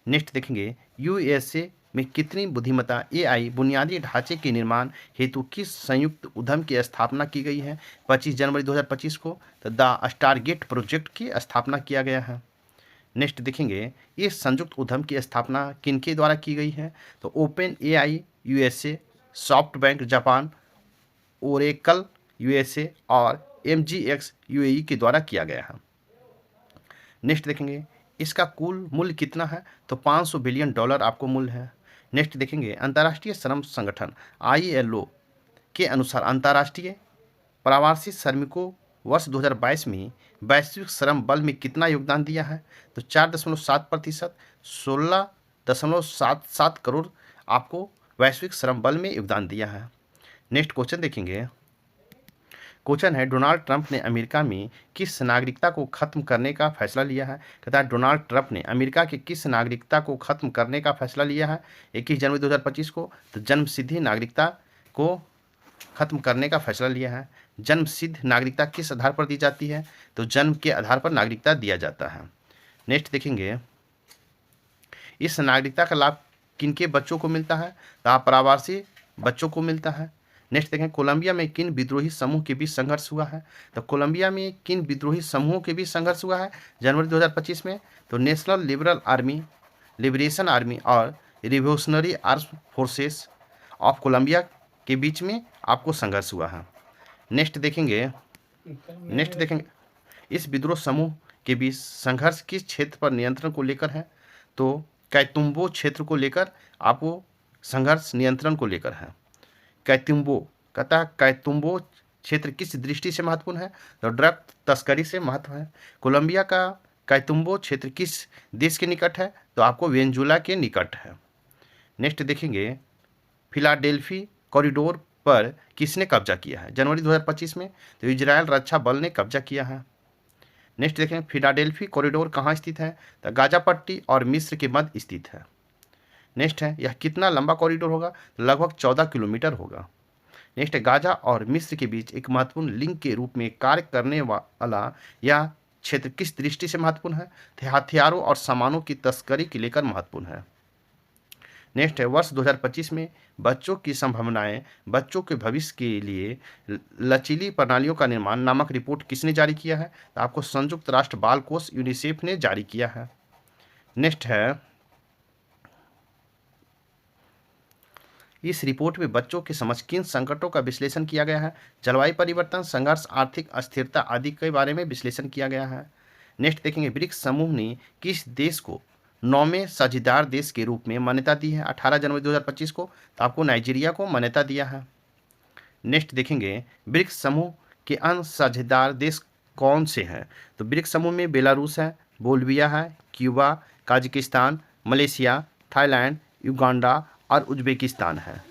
नेक्स्ट देखेंगे, USA में कितनी बुद्धिमत्ता AI बुनियादी ढांचे के निर्माण हेतु किस संयुक्त उद्यम की स्थापना की गई है? 25 जनवरी 2025 को तो द स्टारगेट प्रोजेक्ट की स्थापना किया गया है। नेक्स्ट देखेंगे, इस संयुक्त उद्यम की स्थापना किनके द्वारा की गई है? तो OpenAI USA, SoftBank Japan Oracle USA और एमजीएक्स यूएई के द्वारा किया गया है। नेक्स्ट देखेंगे इसका कुल मूल्य कितना है, तो $500 बिलियन आपको मूल्य है। नेक्स्ट देखेंगे अंतर्राष्ट्रीय श्रम संगठन ILO के अनुसार अंतर्राष्ट्रीय प्रवासी श्रमिकों वर्ष 2022 में वैश्विक श्रम बल में कितना योगदान दिया है, तो 4.7%, 16.77 करोड़ आपको वैश्विक श्रम बल में योगदान दिया है। नेक्स्ट क्वेश्चन देखेंगे, क्वेश्चन है डोनाल्ड ट्रंप ने अमेरिका में किस नागरिकता को खत्म करने का फैसला लिया है। कहता है डोनाल्ड ट्रंप ने अमेरिका की किस नागरिकता को खत्म करने का फैसला लिया है 21 जनवरी 2025 को, तो जन्मसिद्धि नागरिकता को खत्म करने का फैसला लिया है। जन्मसिद्ध नागरिकता किस आधार पर दी जाती है, तो जन्म के आधार पर नागरिकता दिया जाता है। नेक्स्ट देखेंगे इस नागरिकता का लाभ किनके बच्चों को मिलता है, तो प्रवासी बच्चों को मिलता है। नेक्स्ट देखें कोलंबिया में किन विद्रोही समूह के बीच संघर्ष हुआ है, तो कोलंबिया में किन विद्रोही समूहों के बीच संघर्ष हुआ है जनवरी 2025 में, तो national liberal army, liberation army और revolutionary armed forces of Colombia के बीच में आपको संघर्ष हुआ है। नेक्स्ट देखेंगे इस विद्रोह समूह के बीच संघर्ष किस क्षेत्र पर नियंत्रण को लेकर है, तो कैतुम्बो क्षेत्र को लेकर आपको संघर्ष नियंत्रण को लेकर है। कैतुम्बो कहता है कैतुम्बो क्षेत्र किस दृष्टि से महत्वपूर्ण है, तो ड्रग तस्करी से महत्व है। कोलंबिया का कैतुम्बो क्षेत्र किस देश के निकट है, तो आपको वेनेजुएला के निकट है। नेक्स्ट देखेंगे फिलाडेल्फी कॉरिडोर पर किसने कब्जा किया है जनवरी 2025 में, तो इजराइल रक्षा बल ने कब्जा किया है। नेक्स्ट देखें फिलाडेल्फी कॉरिडोर कहाँ स्थित है, तो गाजा पट्टी और मिस्र के मध्य स्थित है। नेक्स्ट है यह कितना लंबा कॉरिडोर होगा, तो लगभग 14 किलोमीटर होगा। नेक्स्ट है गाजा और मिस्र के बीच एक महत्वपूर्ण लिंक के रूप में कार्य करने वाला यह क्षेत्र किस दृष्टि से महत्वपूर्ण है, तो हथियारों और सामानों की तस्करी के लेकर महत्वपूर्ण है। नेक्स्ट है वर्ष 2025 में बच्चों की संभावनाएं बच्चों के भविष्य के लिए लचीली प्रणालियों का निर्माण नामक रिपोर्ट किसने जारी किया है, तो आपको संयुक्त राष्ट्र बाल कोष यूनिसेफ ने जारी किया है। नेक्स्ट है इस रिपोर्ट में बच्चों के समझ किन संकटों का विश्लेषण किया गया है, जलवायु परिवर्तन, संघर्ष, आर्थिक अस्थिरता आदि के बारे में विश्लेषण किया गया है। नेक्स्ट देखेंगे ब्रिक्स समूह ने किस देश को 9वें साझेदार देश के रूप में मान्यता दी है 18 जनवरी 2025 को, तो आपको नाइजीरिया को मान्यता दिया है। नेक्स्ट देखेंगे ब्रिक्स समूह के अन्य साझेदार देश कौन से हैं, तो ब्रिक्स समूह में बेलारूस है, बोल्विया है, Cuba, Kazakhstan, Malaysia, Thailand, Uganda और उज्बेकिस्तान है।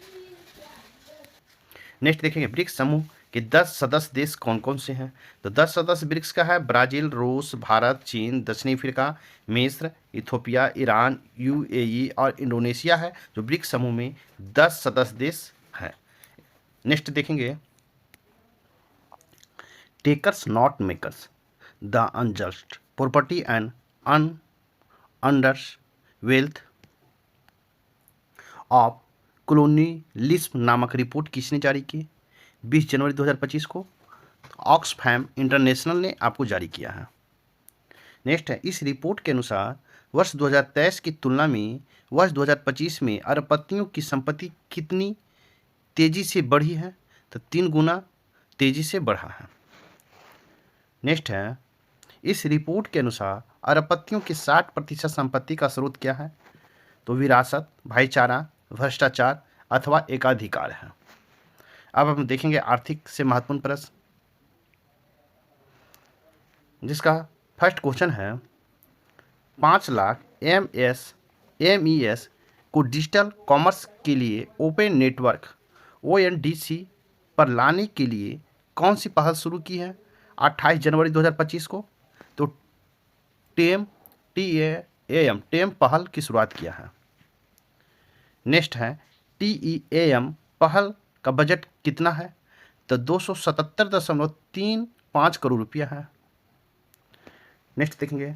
नेक्स्ट देखेंगे ब्रिक्स समूह के 10 सदस्य देश कौन कौन से हैं, तो 10 सदस्य ब्रिक्स का है ब्राजील, रूस, भारत, चीन, दक्षिण अफ्रीका, मिस्र, इथोपिया, ईरान, यूएई और इंडोनेशिया है जो ब्रिक्स समूह में 10 सदस्य देश हैं। नेक्स्ट देखेंगे takers not makers the unjust property and undeserved wealth of colonialism नामक रिपोर्ट किसने जारी की 20 जनवरी 2025 को, ऑक्सफैम इंटरनेशनल ने आपको जारी किया है। नेक्स्ट है इस रिपोर्ट के अनुसार वर्ष 2023 की तुलना में वर्ष 2025 में अरबपतियों की संपत्ति कितनी तेजी से बढ़ी है, तो 3 गुना तेजी से बढ़ा है। नेक्स्ट है इस रिपोर्ट के अनुसार अरबपतियों की 60% संपत्ति का स्रोत क्या है, तो विरासत, भाईचारा, भ्रष्टाचार अथवा एकाधिकार है। अब हम देखेंगे आर्थिक से महत्वपूर्ण प्रश्न, जिसका फर्स्ट क्वेश्चन है 5 लाख MES को डिजिटल कॉमर्स के लिए ओपन नेटवर्क ONDC पर लाने के लिए कौन सी पहल शुरू की है 28 जनवरी 2025 को, तो TAM पहल की शुरुआत किया है। नेक्स्ट है TEAM पहल का बजट कितना है, तो 277.35 करोड़ रुपया है। नेक्स्ट देखेंगे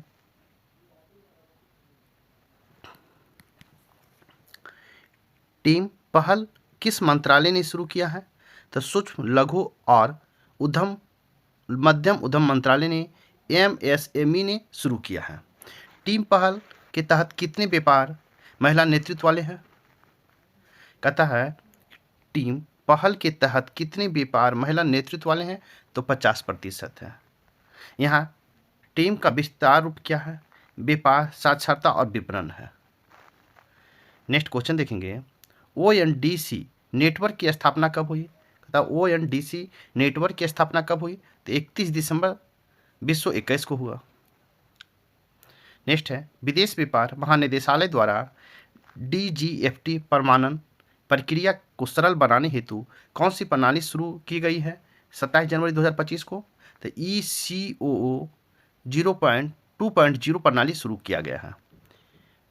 टीम पहल किस मंत्रालय ने शुरू किया है, तो सूक्ष्म लघु और मध्यम उद्यम मंत्रालय ने MSME ने शुरू किया है। टीम पहल के तहत कितने व्यापार महिला नेतृत्व वाले हैं, कहता है टीम पहल के तहत कितने व्यापार महिला नेतृत्व वाले हैं? तो 50% है। यहाँ टीम का विस्तार रूप क्या है? व्यापार, साक्षरता और विपणन है। नेक्स्ट क्वेश्चन देखेंगे, ओएनडीसी नेटवर्क की स्थापना कब हुई? ओएनडीसी नेटवर्क की स्थापना कब हुई? तो 31 दिसंबर 2021 को हुआ। नेक्स्ट है, विदेश व्यापार महानिदेशालय द्वारा डीजीएफटी प्रमाणन प्रक्रिया को सरल बनाने हेतु कौन सी प्रणाली शुरू की गई है? 27 जनवरी 2025 को। तो ECOO 0.2.0 प्रणाली शुरू किया गया है।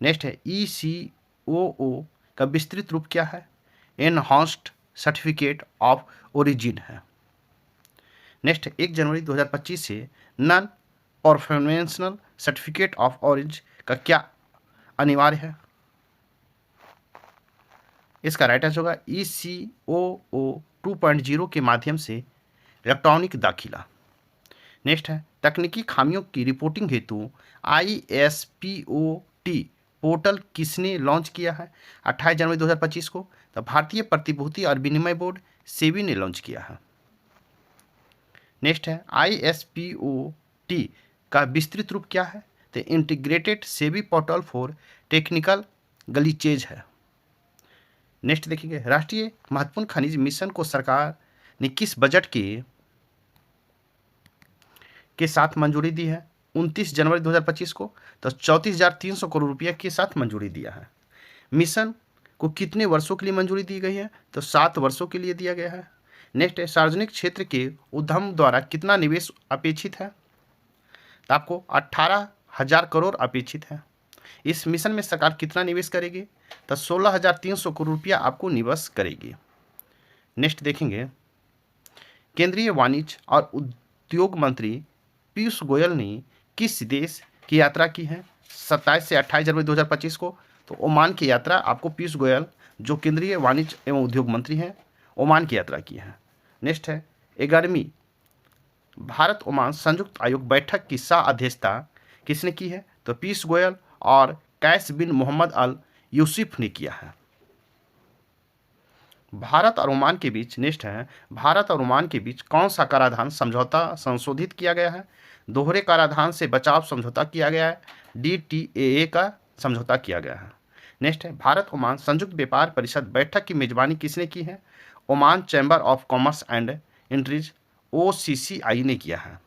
नेक्स्ट है, ECOO का विस्तृत रूप क्या है? एनहांस्ड सर्टिफिकेट ऑफ ओरिजिन है। नेक्स्ट, 1 जनवरी 2025 से नॉन परफॉर्मेंशनल सर्टिफिकेट ऑफ ऑरिजिन का क्या अनिवार्य है? इसका राइट आंसर होगा ECOO 2.0 के माध्यम से इलेक्ट्रॉनिक दाखिला। नेक्स्ट है, तकनीकी खामियों की रिपोर्टिंग हेतु ISPOT पोर्टल किसने लॉन्च किया है? 28 जनवरी 2025 को। तो भारतीय प्रतिभूति और विनिमय बोर्ड सेबी ने लॉन्च किया है। नेक्स्ट है, ISPOT का विस्तृत रूप क्या है? तो integrated SEBI portal for technical glitches है। नेक्स्ट देखेंगे, राष्ट्रीय महत्वपूर्ण खनिज मिशन को सरकार ने किस बजट के साथ मंजूरी दी है? 29 जनवरी 2025 को। तो 34,300 करोड़ रुपया के साथ मंजूरी दिया है। मिशन को कितने वर्षों के लिए मंजूरी दी गई है? तो 7 वर्षों के लिए दिया गया है। नेक्स्ट है, सार्वजनिक क्षेत्र के उद्यम द्वारा कितना निवेश अपेक्षित है? तो आपको 18,000 करोड़ अपेक्षित है। इस मिशन में सरकार कितना निवेश करेगी? तो 16,300 करोड़ रुपया आपको निवेश करेगी। नेक्स्ट देखेंगे, केंद्रीय वाणिज्य और उद्योग मंत्री पीयूष गोयल ने किस देश की यात्रा की है? 27 से 28 जनवरी 2025 को। तो ओमान की यात्रा आपको पीयूष गोयल, जो केंद्रीय वाणिज्य एवं उद्योग मंत्री हैं, ओमान की यात्रा की है। नेक्स्ट है, 11वीं भारत ओमान संयुक्त आयोग बैठक की सह अध्यक्षता किसने की है? तो पीयूष गोयल और कैस बिन मोहम्मद अल यूसुफ ने किया है। भारत और ओमान के बीच, नेक्स्ट है, भारत और ओमान के बीच कौन सा कराधान समझौता संशोधित किया गया है? दोहरे कराधान से बचाव समझौता किया गया है। DTAA का समझौता किया गया है। नेक्स्ट है, भारत ओमान संयुक्त व्यापार परिषद बैठक की मेजबानी किसने की है? Oman chamber of commerce and industries OCCI ने किया है।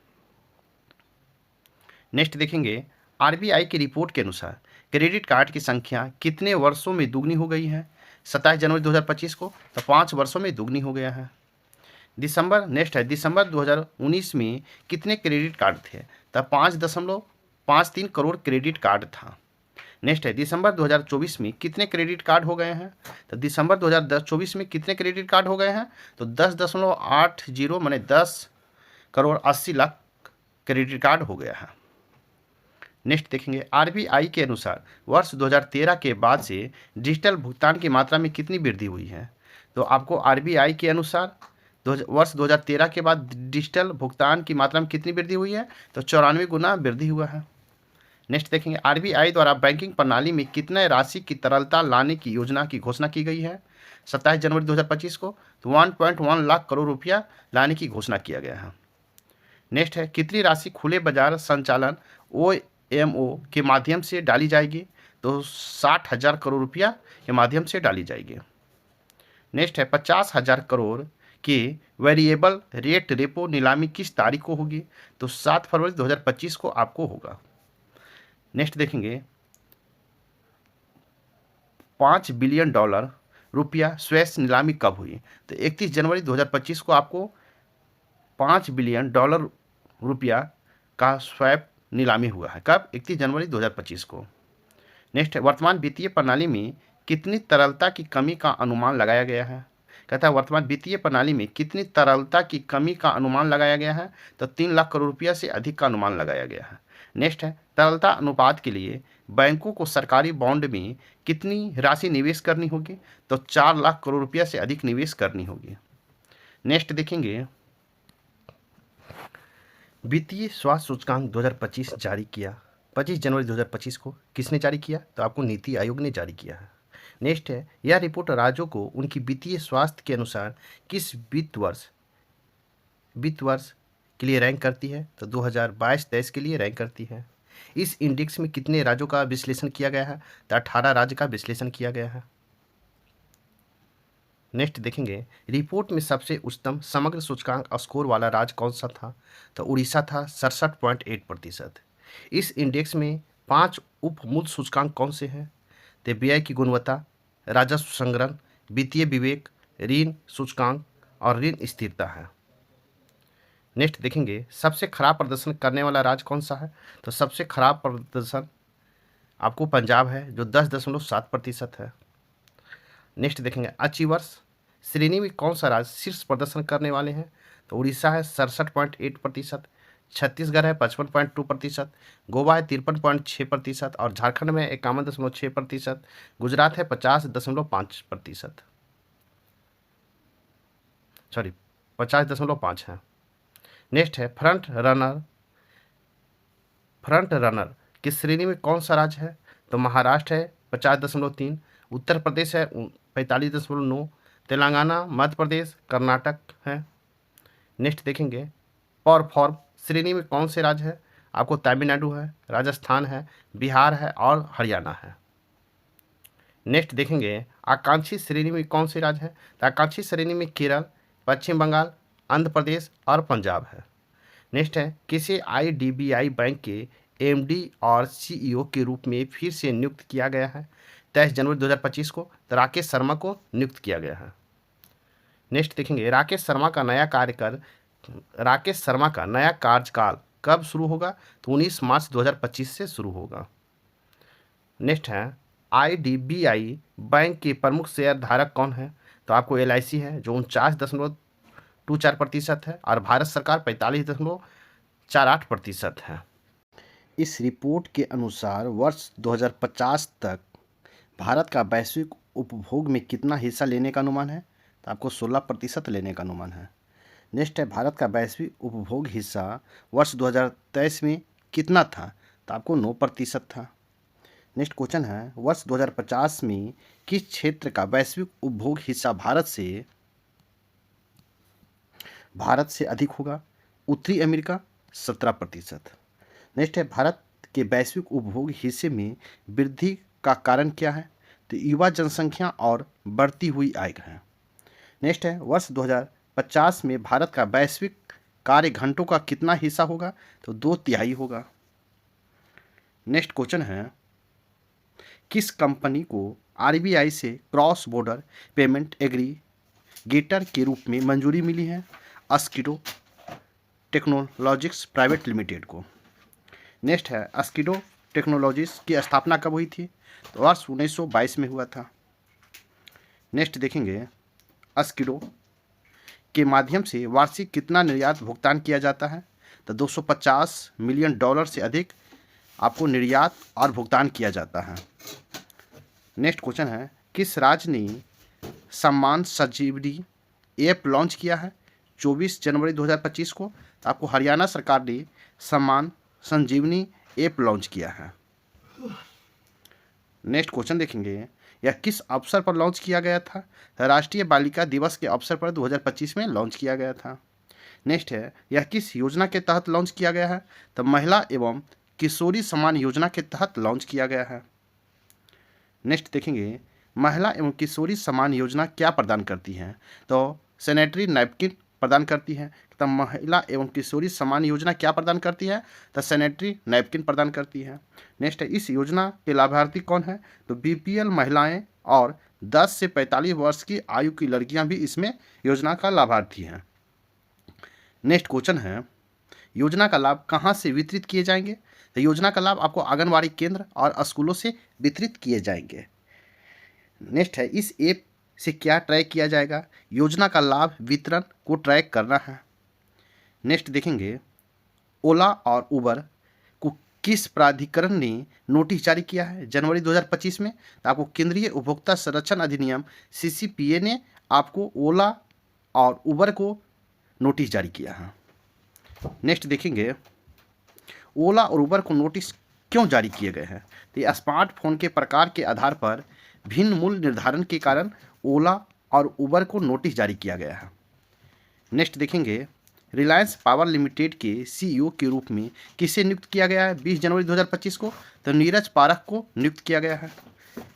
नेक्स्ट देखेंगे, RBI की रिपोर्ट के अनुसार क्रेडिट कार्ड की संख्या कितने वर्षों में दुगनी हो गई है? 27 जनवरी 2025 को। तो 5 वर्षों में दुगनी हो गया है। नेक्स्ट है, दिसंबर 2019 में कितने क्रेडिट कार्ड थे? तो 5.53 करोड़ क्रेडिट कार्ड था। नेक्स्ट है, दिसंबर 2024 में कितने क्रेडिट कार्ड हो गए हैं? तो दिसंबर 2024 में कितने क्रेडिट कार्ड हो गए हैं? तो 10.80 माने 10 करोड़ 80 लाख क्रेडिट कार्ड हो गया है। नेक्स्ट देखेंगे, RBI के अनुसार वर्ष 2013 के बाद से डिजिटल भुगतान की मात्रा में कितनी वृद्धि हुई है? तो आपको RBI के अनुसार वर्ष 2013 के बाद डिजिटल भुगतान की मात्रा में कितनी वृद्धि हुई है? तो 94 गुना वृद्धि हुआ है। नेक्स्ट देखेंगे, RBI द्वारा बैंकिंग प्रणाली में कितने राशि की तरलता लाने की योजना की घोषणा की गई है? 27 जनवरी 2025 को। तो 1.1 लाख करोड़ रुपया लाने की घोषणा किया गया है। नेक्स्ट है, कितनी राशि खुले बाजार संचालन OMO के माध्यम से डाली जाएगी? तो 60,000 करोड़ रुपया के माध्यम से डाली जाएगी। नेक्स्ट है, 50,000 करोड़ के वेरिएबल रेट रेपो नीलामी किस तारीख को होगी? तो 7 फरवरी 2025 को आपको होगा। नेक्स्ट देखेंगे, $5 बिलियन रुपया स्वैप नीलामी कब हुई? तो 31 जनवरी 2025 को आपको $5 बिलियन रुपया का स्वैप नीलामी हुआ है। कब? 31 जनवरी 2025 को। नेक्स्ट है, वर्तमान वित्तीय प्रणाली में कितनी तरलता की कमी का अनुमान लगाया गया है? कहता है, वर्तमान वित्तीय प्रणाली में कितनी तरलता की कमी का अनुमान लगाया गया है? तो 3 लाख करोड़ रुपया से अधिक का अनुमान लगाया गया है। नेक्स्ट है, तरलता अनुपात के लिए बैंकों को सरकारी बॉन्ड में कितनी राशि निवेश करनी होगी? तो 4 लाख करोड़ रुपया से अधिक निवेश करनी होगी। नेक्स्ट देखेंगे, वित्तीय स्वास्थ्य सूचकांक 2025 जारी किया 25 जनवरी 2025 को किसने जारी किया? तो आपको नीति आयोग ने जारी किया है। नेक्स्ट है, यह रिपोर्ट राज्यों को उनकी वित्तीय स्वास्थ्य के अनुसार किस वित्त वर्ष के लिए रैंक करती है? तो 2022-23 के लिए रैंक करती है। इस इंडेक्स में कितने राज्यों का विश्लेषण किया गया है? तो 18 राज्य का विश्लेषण किया गया है। नेक्स्ट देखेंगे, रिपोर्ट में सबसे उच्चतम समग्र सूचकांक स्कोर वाला राज्य कौन सा था? तो उड़ीसा था 67.8%। इस इंडेक्स में 5 उप मूल सूचकांक कौन से हैं? तो व्यय की गुणवत्ता, राजस्व संग्रह, वित्तीय विवेक, ऋण सूचकांक और ऋण स्थिरता है। नेक्स्ट देखेंगे, सबसे खराब प्रदर्शन करने वाला राज्य कौन सा है? तो सबसे खराब प्रदर्शन आपको पंजाब है जो 10.7% है। नेक्स्ट देखेंगे, अचीवर्स श्रेणी में कौन सा राज्य शीर्ष प्रदर्शन करने वाले हैं? तो उड़ीसा है 67.8%, छत्तीसगढ़ है 55.2%, गोवा है 53.6% और झारखंड में 51.6%, गुजरात है 50.5%, सॉरी 50.5 है। नेक्स्ट है, फ्रंट रनर की श्रेणी में कौन सा राज्य है? तो महाराष्ट्र है 50.3, उत्तर प्रदेश है 45.9, तेलंगाना, मध्य प्रदेश, कर्नाटक है। नेक्स्ट देखेंगे, परफॉर्म श्रेणी में कौन से राज्य है? आपको तमिलनाडु है, राजस्थान है, बिहार है और हरियाणा है। नेक्स्ट देखेंगे, आकांक्षी श्रेणी में कौन से राज्य है? तो आकांक्षी श्रेणी में केरल, पश्चिम बंगाल, आंध्र प्रदेश और पंजाब है। नेक्स्ट है, किसी IDBI बैंक के MD और CEO के रूप में फिर से नियुक्त किया गया है? 23 जनवरी 2025 को तो राकेश शर्मा को नियुक्त किया गया है। नेक्स्ट देखेंगे, राकेश शर्मा का नया कार्यकाल कब शुरू होगा? तो 19 मार्च 2025 से शुरू होगा। नेक्स्ट है, IDBI बैंक के प्रमुख शेयर धारक कौन है? तो आपको LIC है जो 49.24% है और भारत सरकार 45.48% है। इस रिपोर्ट के अनुसार वर्ष 2050 तक भारत का वैश्विक उपभोग में कितना हिस्सा लेने का अनुमान है? तो आपको 16% लेने का अनुमान है। नेक्स्ट है, भारत का वैश्विक उपभोग हिस्सा वर्ष 2023 में कितना था? तो आपको 9% था। नेक्स्ट क्वेश्चन है, वर्ष 2050 में किस क्षेत्र का वैश्विक उपभोग हिस्सा भारत से अधिक होगा? उत्तरी अमेरिका 17%। नेक्स्ट है, भारत के वैश्विक उपभोग हिस्से में वृद्धि का कारण क्या है? तो युवा जनसंख्या और बढ़ती हुई आय है। नेक्स्ट है, वर्ष 2050 में भारत का वैश्विक कार्य घंटों का कितना हिस्सा होगा? तो 2/3 होगा। नेक्स्ट क्वेश्चन है, किस कंपनी को RBI से क्रॉस बॉर्डर पेमेंट एग्रीगेटर के रूप में मंजूरी मिली है? अस्किडो टेक्नोलॉजिक्स प्राइवेट लिमिटेड को। नेक्स्ट है, अस्किडो टेक्नोलॉजीज की स्थापना कब हुई थी? तो वर्ष 1922 में हुआ था। नेक्स्ट देखेंगे, अस्किडो के माध्यम से वार्षिक कितना निर्यात भुगतान किया जाता है? तो $250 मिलियन से अधिक आपको निर्यात और भुगतान किया जाता है। नेक्स्ट क्वेश्चन है, किस राज्य ने सम्मान संजीवनी ऐप लॉन्च किया है 24 जनवरी 2025 को? तो आपको हरियाणा सरकार ने सम्मान संजीवनी ऐप लॉन्च किया है। नेक्स्ट क्वेश्चन देखेंगे, यह किस अवसर पर लॉन्च किया गया था? राष्ट्रीय बालिका दिवस के अवसर पर 2025 में लॉन्च किया गया था। नेक्स्ट है, यह किस योजना के तहत लॉन्च किया गया है? तो महिला एवं किशोरी सम्मान योजना के तहत लॉन्च किया गया है। नेक्स्ट देखेंगे, महिला एवं किशोरी सम्मान योजना क्या प्रदान करती है? तो सैनिटरी नैपकिन प्रदान करती है। तो महिला एवं किशोरी सम्मान योजना क्या प्रदान करती है? तो सैनिटरी नैपकिन प्रदान करती है। नेक्स्ट है, इस योजना के लाभार्थी कौन है? तो BPL महिलाएं और 10 से 45 वर्ष की आयु की लड़कियां भी इसमें योजना का लाभार्थी हैं। नेक्स्ट क्वेश्चन है, योजना का लाभ कहाँ से वितरित किए जाएंगे? तो योजना का लाभ आपको आंगनबाड़ी केंद्र और स्कूलों से वितरित किए जाएंगे। नेक्स्ट है, इस ऐप से क्या ट्रैक किया जाएगा? योजना का लाभ वितरण को ट्रैक करना है। नेक्स्ट देखेंगे, ओला और उबर को किस प्राधिकरण ने नोटिस जारी किया है जनवरी 2025 में? तो आपको केंद्रीय उपभोक्ता संरक्षण अधिनियम CCPA ने आपको ओला और उबर को नोटिस जारी किया है। नेक्स्ट देखेंगे, ओला और उबर को नोटिस क्यों जारी किए गए हैं? तो ये स्मार्टफोन के प्रकार के आधार पर भिन्न मूल्य निर्धारण के कारण ओला और उबर को नोटिस जारी किया गया है। नेक्स्ट देखेंगे, रिलायंस पावर लिमिटेड के सीईओ के रूप में किसे नियुक्त किया गया है 20 जनवरी 2025 को? तो नीरज पारख को नियुक्त किया गया है।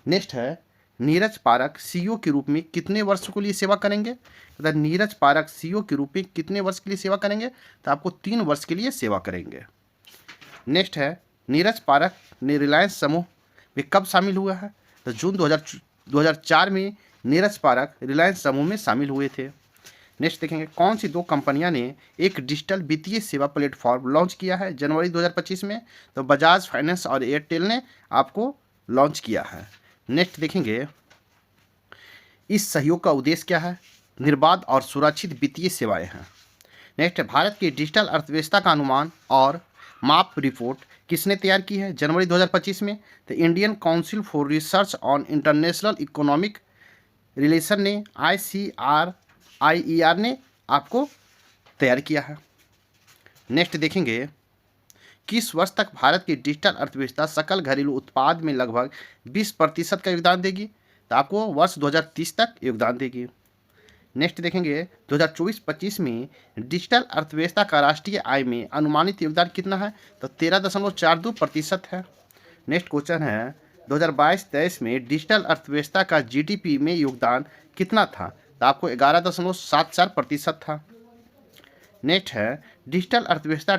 नेक्स्ट है, नीरज पारख सीईओ के रूप में कितने वर्ष के लिए सेवा करेंगे? तो नीरज पारख सीईओ के रूप में कितने वर्ष के लिए सेवा करेंगे? तो आपको 3 वर्ष के लिए सेवा करेंगे। नेक्स्ट है, नीरज पारख ने रिलायंस समूह में कब शामिल हुआ है? तो जून 2004 में नीरज पारख रिलायंस समूह में शामिल हुए थे। नेक्स्ट देखेंगे, कौन सी 2 कंपनियां ने एक डिजिटल वित्तीय सेवा प्लेटफॉर्म लॉन्च किया है जनवरी 2025 में? तो बजाज फाइनेंस और एयरटेल ने आपको लॉन्च किया है। नेक्स्ट देखेंगे, इस सहयोग का उद्देश्य क्या है? निर्बाध और सुरक्षित वित्तीय सेवाएं हैं। नेक्स्ट, भारत की डिजिटल अर्थव्यवस्था का अनुमान और माप रिपोर्ट किसने तैयार की है जनवरी 2025 में? तो Indian council for research on international economic relation ने ICRIER ने आपको तैयार किया है। नेक्स्ट देखेंगे, किस वर्ष तक भारत की डिजिटल अर्थव्यवस्था सकल घरेलू उत्पाद में लगभग 20% का योगदान देगी? तो आपको वर्ष 2030 तक योगदान देगी। नेक्स्ट देखेंगे, 2024-25 में डिजिटल अर्थव्यवस्था का राष्ट्रीय आय में अनुमानित योगदान कितना है? तो 13.42% है। नेक्स्ट क्वेश्चन है, 2022-23 में डिजिटल अर्थव्यवस्था का GDP में योगदान कितना था? तो आपको 11.74% था। नेक्स्ट है, डिजिटल अर्थव्यवस्था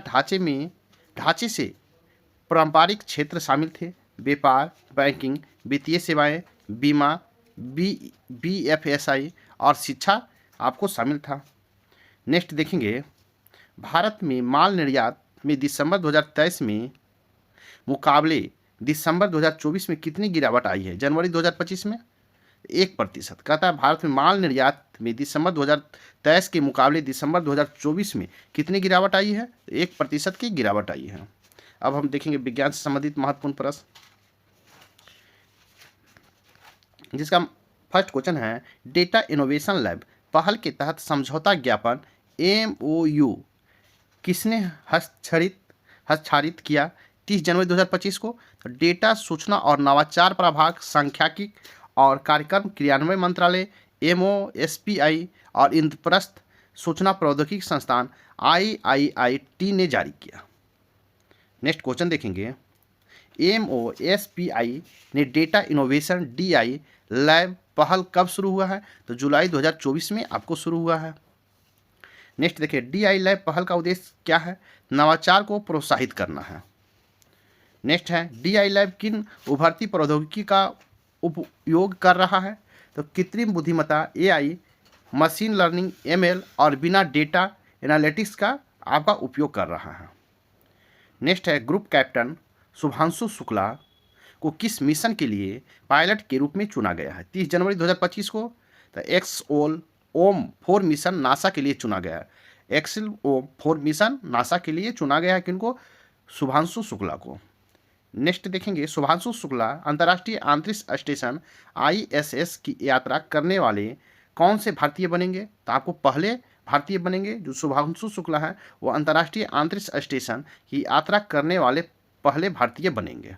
ढांचे से पारंपरिक क्षेत्र शामिल थे। व्यापार, बैंकिंग, वित्तीय सेवाएं, बीमा, BFSI और शिक्षा आपको शामिल था। नेक्स्ट देखेंगे, भारत में माल निर्यात में दिसंबर 2023 में मुकाबले दिसंबर 2024 में कितनी गिरावट आई है जनवरी 2025 में? 1%। कहता है भारत में माल निर्यात में दिसंबर 2023 के मुकाबले दिसंबर 2024 में कितनी गिरावट आई है? 1% की गिरावट आई है। अब हम देखेंगे विज्ञान से संबंधित महत्वपूर्ण प्रश्न, जिसका फर्स्ट क्वेश्चन है, डेटा इनोवेशन लैब पहल के तहत समझौता ज्ञापन MOU किसने हस्ताक्षरित किया 30 जनवरी 2025 को? तो डेटा सूचना और नवाचार प्रभाग, सांख्यिकी और कार्यक्रम क्रियान्वयन मंत्रालय MOSPI और इंद्रप्रस्थ सूचना प्रौद्योगिकी संस्थान IIIT ने जारी किया। नेक्स्ट क्वेश्चन देखेंगे, MOSPI ने डेटा इनोवेशन DI लैब पहल कब शुरू हुआ है? तो जुलाई 2024 में आपको शुरू हुआ है। नेक्स्ट देखिए, DI लैब पहल का उद्देश्य क्या है? नवाचार को प्रोत्साहित करना है। नेक्स्ट है, DI लैब किन उभरती प्रौद्योगिकी का उपयोग कर रहा है? तो कृत्रिम बुद्धिमत्ता AI, मशीन लर्निंग ML और बिना डेटा एनालिटिक्स का आपका उपयोग कर रहा है। नेक्स्ट है, ग्रुप कैप्टन शुभांशु शुक्ला को किस मिशन के लिए पायलट के रूप में चुना गया है 30 जनवरी 2025 को? तो XOM-4 मिशन नासा के लिए चुना गया है। XOM-4 मिशन नासा के लिए चुना गया है किनको? शुभांशु शुक्ला को। नेक्स्ट देखेंगे, शुभांशु शुक्ला अंतर्राष्ट्रीय अंतरिक्ष स्टेशन ISS की यात्रा करने वाले कौन से भारतीय बनेंगे? तो आपको पहले भारतीय बनेंगे जो शुभांशु शुक्ला है, वो अंतर्राष्ट्रीय अंतरिक्ष स्टेशन की यात्रा करने वाले पहले भारतीय बनेंगे।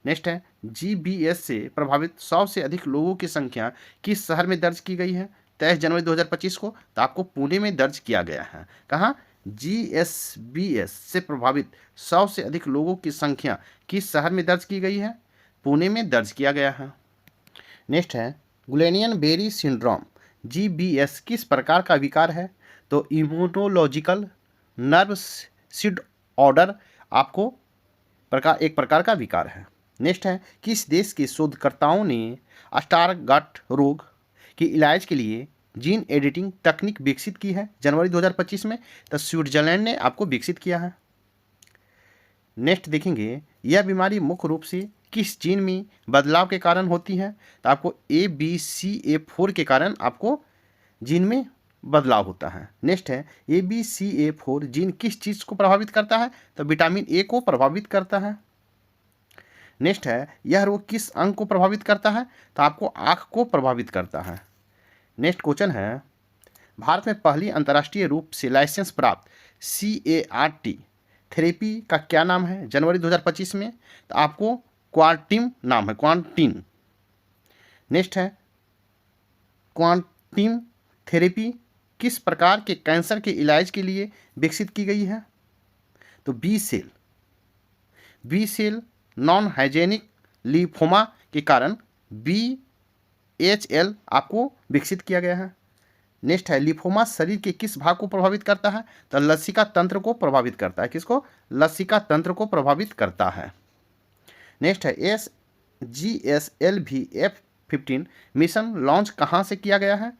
नेक्स्ट है, GBS से प्रभावित 100 से अधिक लोगों की संख्या किस शहर में दर्ज की गई है 23 जनवरी 2025 को? तो आपको पुणे में दर्ज किया गया है। कहाँ? GBS से प्रभावित 100 से अधिक लोगों की संख्या किस शहर में दर्ज की गई है? पुणे में दर्ज किया गया है। नेक्स्ट है, गुलेनियन बेरी सिंड्रोम GBS किस प्रकार का विकार है? तो इम्यूनोलॉजिकल नर्व डिसऑर्डर आपको एक प्रकार का विकार है। नेक्स्ट है, किस देश के शोधकर्ताओं ने स्टारगार्ट रोग के इलाज के लिए जीन एडिटिंग तकनीक विकसित की है जनवरी 2025 में? तो स्विट्जरलैंड ने आपको विकसित किया है। नेक्स्ट देखेंगे, यह बीमारी मुख्य रूप से किस जीन में बदलाव के कारण होती है? तो आपको ABCA4 के कारण आपको जीन में बदलाव होता है। नेक्स्ट है, ABCA4 जीन किस चीज़ को प्रभावित करता है? तो विटामिन A को प्रभावित करता है। नेक्स्ट है, यह रोग किस अंग को प्रभावित करता है? तो आपको आँख को प्रभावित करता है। नेक्स्ट क्वेश्चन है, भारत में पहली अंतर्राष्ट्रीय रूप से लाइसेंस प्राप्त CAR-T थेरेपी का क्या नाम है जनवरी 2025 में? तो आपको क्वांटिम नाम है, क्वांटिन। नेक्स्ट है क्वांटम थेरेपी किस प्रकार के कैंसर के इलाज के लिए विकसित की गई है? तो बी सेल नॉन हाइजेनिक लीफोमा के कारण BHL आपको विकसित किया गया है। नेक्स्ट है लिफोमा शरीर के किस भाग को प्रभावित करता है? तो लसिका तंत्र को प्रभावित करता है। किसको? लसिका तंत्र को प्रभावित करता है। नेक्स्ट है GSLV-F-15 मिशन लॉन्च कहाँ से किया गया है?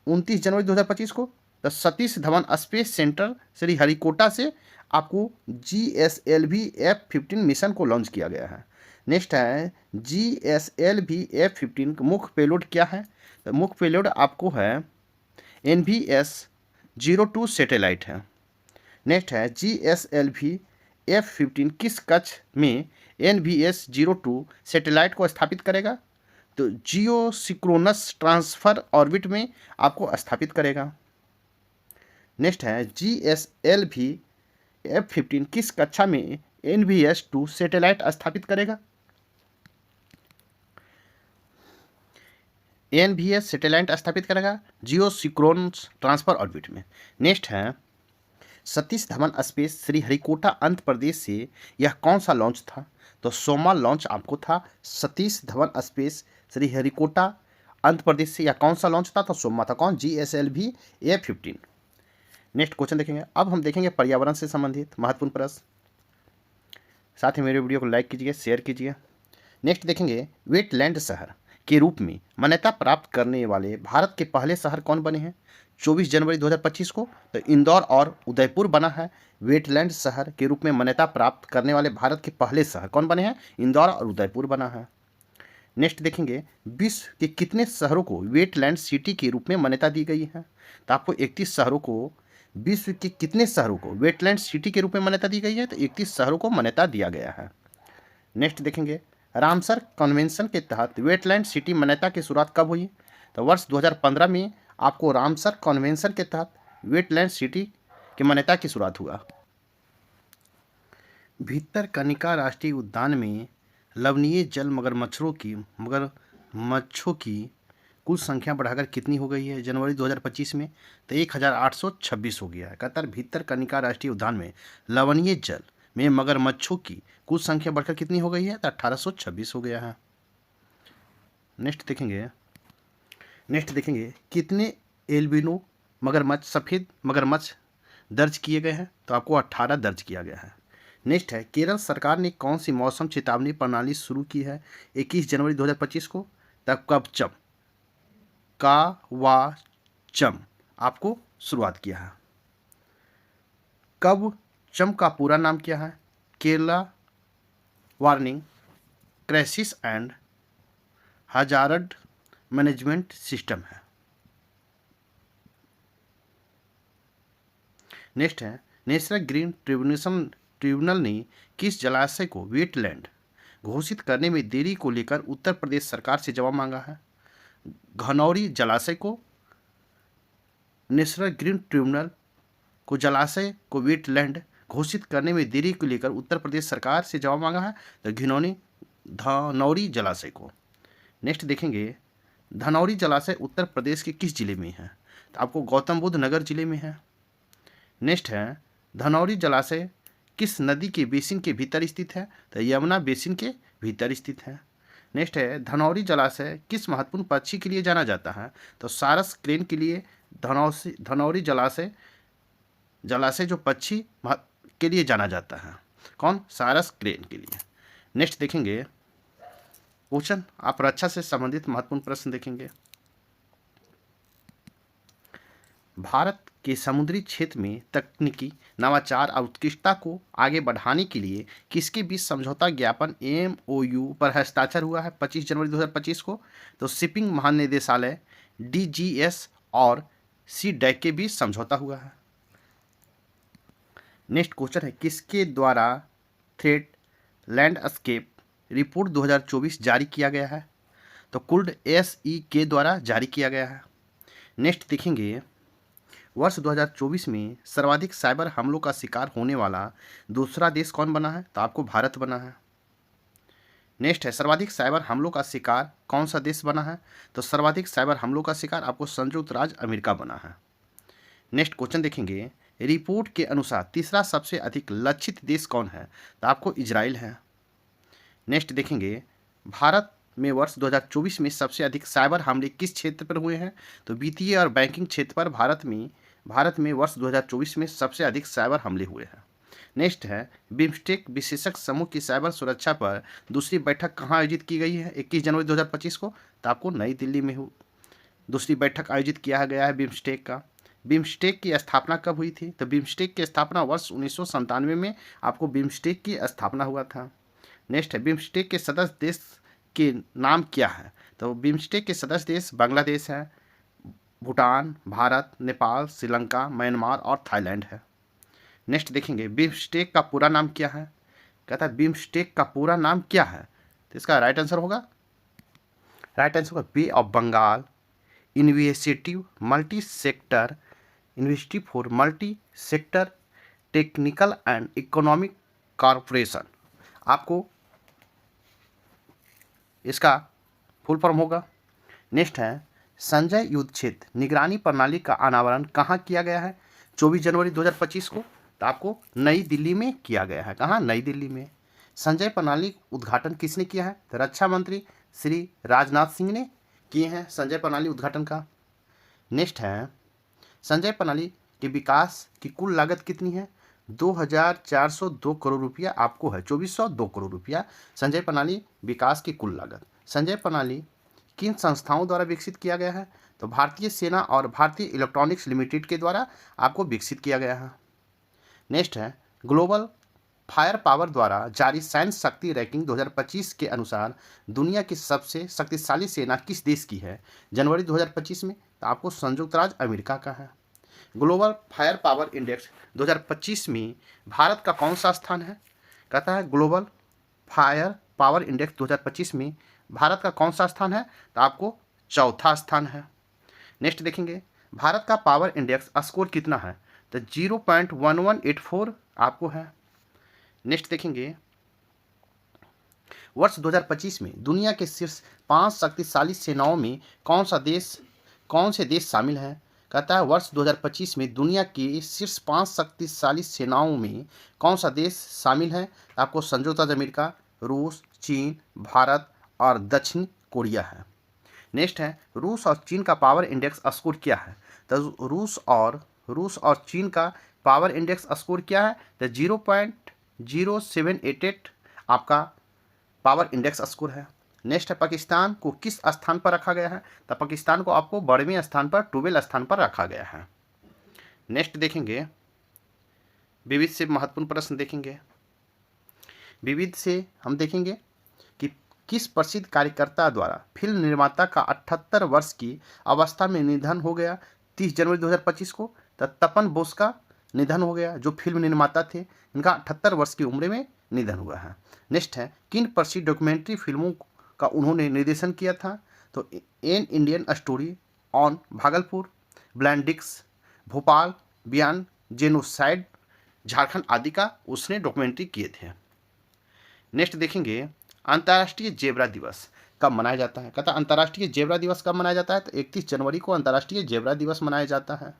29 जनवरी 2025 को। तो सतीश धवन स्पेस सेंटर श्रीहरिकोटा से आपको GSLV-F-15 मिशन को लॉन्च किया गया है। नेक्स्ट है GSLV-F-15 का मुख्य पेलोड क्या है? तो मुख्य पेलोड आपको है NVS-02 सैटेलाइट है। नेक्स्ट है GSLV-F-15 किस कक्ष में NVS-02 सैटेलाइट को स्थापित करेगा? तो जियो सिक्रोनस ट्रांसफर ऑर्बिट में आपको स्थापित करेगा। नेक्स्ट है GSLV-F-15 किस कक्षा में NVS-2 सैटेलाइट स्थापित करेगा? NVS सैटेलाइट स्थापित करेगा जियो सिक्रोनस ट्रांसफर ऑर्बिट में। नेक्स्ट है सतीश धवन स्पेस श्रीहरिकोटा आंध्र प्रदेश से यह कौन सा लॉन्च था? तो सोमा लॉन्च आपको था सतीश धवन स्पेस श्रीहरिकोटा आंध्र प्रदेश से। यह कौन सा लॉन्च था? तो सोमा था। कौन? GSLV-F-15। नेक्स्ट क्वेश्चन देखेंगे। अब हम देखेंगे पर्यावरण से संबंधित महत्वपूर्ण प्रश्न। साथ ही मेरे वीडियो को लाइक कीजिए, शेयर कीजिए। नेक्स्ट देखेंगे वेटलैंड शहर के रूप में मान्यता प्राप्त करने वाले भारत के पहले शहर कौन बने हैं? 24 जनवरी 2025 को तो इंदौर और उदयपुर बना है। वेटलैंड शहर के रूप में मान्यता प्राप्त करने वाले भारत के पहले शहर कौन बने हैं? इंदौर और उदयपुर बना है। नेक्स्ट देखेंगे विश्व के कितने शहरों को वेटलैंड सिटी के रूप में मान्यता दी गई है? तो आपको 31 शहरों को, विश्व के कितने शहरों को वेटलैंड सिटी के रूप में मान्यता दी गई है? तो 31 शहरों को मान्यता दिया गया है। नेक्स्ट देखेंगे रामसर कन्वेंशन के तहत वेटलैंड सिटी मान्यता की शुरुआत कब हुई? तो वर्ष 2015 में आपको रामसर कन्वेंशन के तहत वेटलैंड सिटी की मान्यता की शुरुआत हुआ। भितरकनिका राष्ट्रीय उद्यान में लवणीय जल मगरमच्छों की कुल संख्या बढ़ाकर कितनी हो गई है जनवरी 2025 में? तो 1826 हो गया है। कहता है भितरकनिका राष्ट्रीय उद्यान में लवणीय जल में मगरमच्छों की कुल संख्या बढ़कर कितनी हो गई है? तो 1826 हो गया है। नेक्स्ट देखेंगे कितने एल्बिनो मगरमच्छ, सफ़ेद मगरमच्छ दर्ज किए गए हैं? तो आपको 18 दर्ज किया गया है। नेक्स्ट है केरल सरकार ने कौन सी मौसम चेतावनी प्रणाली शुरू की है 21 जनवरी 2025 को? तब कवचम आपको शुरुआत किया है। कवचम का पूरा नाम क्या है? Kerala warning crisis and hazard management system है। नेक्स्ट है नेशनल ग्रीन ट्रिब्यूनल ने किस जलाशय को वेटलैंड घोषित करने में देरी को लेकर उत्तर प्रदेश सरकार से जवाब मांगा है? घनौरी जलाशय को नेशनल ग्रीन ट्रिब्यूनल को जलाशय को वेटलैंड घोषित करने में देरी को लेकर उत्तर प्रदेश सरकार से जवाब मांगा है। तो धनौरी जलाशय को। नेक्स्ट देखेंगे धनौरी जलाशय उत्तर प्रदेश के किस जिले में है? तो आपको गौतम बुद्ध नगर जिले में है। नेक्स्ट है धनौरी जलाशय किस नदी के बेसिन के भीतर स्थित है? तो यमुना बेसिन के भीतर स्थित है। नेक्स्ट है धनौरी जलाशय किस महत्वपूर्ण पक्षी के लिए जाना जाता है? तो सारस क्रेन के लिए धनौरी जलाशय जो पक्षी के लिए जाना जाता है। कौन? सारस क्रेन के लिए। नेक्स्ट देखेंगे क्वेश्चन आप रक्षा से संबंधित महत्वपूर्ण प्रश्न देखेंगे। भारत के समुद्री क्षेत्र में तकनीकी नवाचार और उत्कृष्टता को आगे बढ़ाने के लिए किसके बीच समझौता ज्ञापन MOU पर हस्ताक्षर हुआ है 25 जनवरी 2025 को? तो शिपिंग महानिदेशालय DGS और CDAC के बीच समझौता हुआ है। नेक्स्ट क्वेश्चन है किसके द्वारा थ्रेट लैंडस्केप रिपोर्ट 2024 जारी किया गया है? तो कुल्ड SE के द्वारा जारी किया गया है। नेक्स्ट देखेंगे वर्ष 2024 में सर्वाधिक साइबर हमलों का शिकार होने वाला दूसरा देश कौन बना है? तो आपको भारत बना है। नेक्स्ट है सर्वाधिक साइबर हमलों का शिकार कौन सा देश बना है? तो सर्वाधिक साइबर हमलों का शिकार आपको संयुक्त राज्य अमेरिका बना है। नेक्स्ट क्वेश्चन देखेंगे, रिपोर्ट के अनुसार तीसरा सबसे अधिक लक्षित देश कौन है? तो आपको इजराइल है। नेक्स्ट देखेंगे, भारत में वर्ष 2024 में सबसे अधिक साइबर हमले किस क्षेत्र पर हुए हैं? तो वित्तीय और बैंकिंग क्षेत्र पर भारत में वर्ष 2024 में सबसे अधिक साइबर हमले हुए हैं। नेक्स्ट है, बिम्स्टेक विशेषज्ञ समूह की साइबर सुरक्षा पर दूसरी बैठक कहाँ आयोजित की गई है 21 जनवरी 2025 को? तो आपको नई दिल्ली में दूसरी बैठक आयोजित किया गया है बिम्स्टेक का। बिम्स्टेक की स्थापना कब हुई थी? तो बिम्स्टेक की स्थापना वर्ष 1997 में आपको बिम्स्टेक की स्थापना हुआ था। नेक्स्ट है, बिम्स्टेक के सदस्य देश के नाम क्या है? तो बिम्स्टेक के सदस्य देश बांग्लादेश है, भूटान, भारत, नेपाल, श्रीलंका, म्यांमार और थाईलैंड है। नेक्स्ट देखेंगे, बिम्स्टेक का पूरा नाम क्या है? कहता है बिम्स्टेक का पूरा नाम क्या है? तो इसका राइट आंसर होगा बे ऑफ बंगाल इनिशिएटिव इन्वेस्टिव for multi sector technical and economic corporation. आपको इसका फुल फॉर्म होगा। नेक्स्ट है, संजय युद्ध क्षेत्र निगरानी प्रणाली का अनावरण कहाँ किया गया है 24 जनवरी 2025 को? तो आपको नई दिल्ली में किया गया है। कहाँ? नई दिल्ली में। संजय प्रणाली उद्घाटन किसने किया है? तो रक्षा मंत्री श्री राजनाथ सिंह ने किए हैं संजय प्रणाली उद्घाटन का। नेक्स्ट है, संजय प्रणाली के विकास की कुल लागत कितनी है? 2402 करोड़ रुपया आपको है। 2402 करोड़ रुपया संजय प्रणाली विकास की कुल लागत। संजय प्रणाली किन संस्थाओं द्वारा विकसित किया गया है? तो भारतीय सेना और भारतीय इलेक्ट्रॉनिक्स लिमिटेड के द्वारा आपको विकसित किया गया है। नेक्स्ट है, ग्लोबल फायर पावर द्वारा जारी सैन्य शक्ति रैंकिंग 2025 के अनुसार दुनिया की सबसे शक्तिशाली सेना किस देश की है जनवरी 2025 में? तो आपको संयुक्त राज्य अमेरिका का है। ग्लोबल फायर पावर इंडेक्स 2025 में भारत का कौन सा स्थान है? कहता है ग्लोबल फायर पावर इंडेक्स 2025 में भारत का कौन सा स्थान है? तो आपको चौथा स्थान है। नेक्स्ट देखेंगे, भारत का पावर इंडेक्स स्कोर कितना है? तो 0.1184 आपको है। नेक्स्ट देखेंगे, वर्ष 2025 में दुनिया के शीर्ष 5 शक्तिशाली सेनाओं में कौन से देश शामिल हैं? कहता है वर्ष 2025 में दुनिया की शीर्ष 5 शक्तिशाली सेनाओं में कौन सा देश शामिल है? आपको संयुक्त राज्य अमेरिका, रूस, चीन, भारत और दक्षिण कोरिया है। नेक्स्ट है, रूस और चीन का पावर इंडेक्स स्कोर क्या है? तो रूस और चीन का पावर इंडेक्स स्कोर क्या है? तो 0.0788 आपका पावर इंडेक्स स्कोर है। नेक्स्ट है, पाकिस्तान को किस स्थान पर रखा गया है? तो पाकिस्तान को आपको 12वें स्थान पर 12 स्थान पर रखा गया है। नेक्स्ट देखेंगे, विविध से महत्वपूर्ण प्रश्न देखेंगे। विविध से हम देखेंगे कि किस प्रसिद्ध कार्यकर्ता द्वारा फिल्म निर्माता का 78 वर्ष की अवस्था में निधन हो गया 30 जनवरी 2025 को? तो तपन बोस का निधन हो गया, जो फिल्म निर्माता थे। इनका 78 वर्ष की उम्र में निधन हुआ है। नेक्स्ट है, किन प्रसिद्ध डॉक्यूमेंट्री फिल्मों का उन्होंने निर्देशन किया था? तो an Indian story on Bhagalpur, ब्लैंडिक्स, भोपाल बियॉन्ड जेनोसाइड, झारखंड आदि का उसने डॉक्यूमेंट्री किए थे। नेक्स्ट देखेंगे, अंतर्राष्ट्रीय जेब्रा दिवस कब मनाया जाता है? कहता अंतर्राष्ट्रीय जेब्रा दिवस कब मनाया जाता है? तो 31 जनवरी को अंतर्राष्ट्रीय जेब्रा दिवस मनाया जाता है।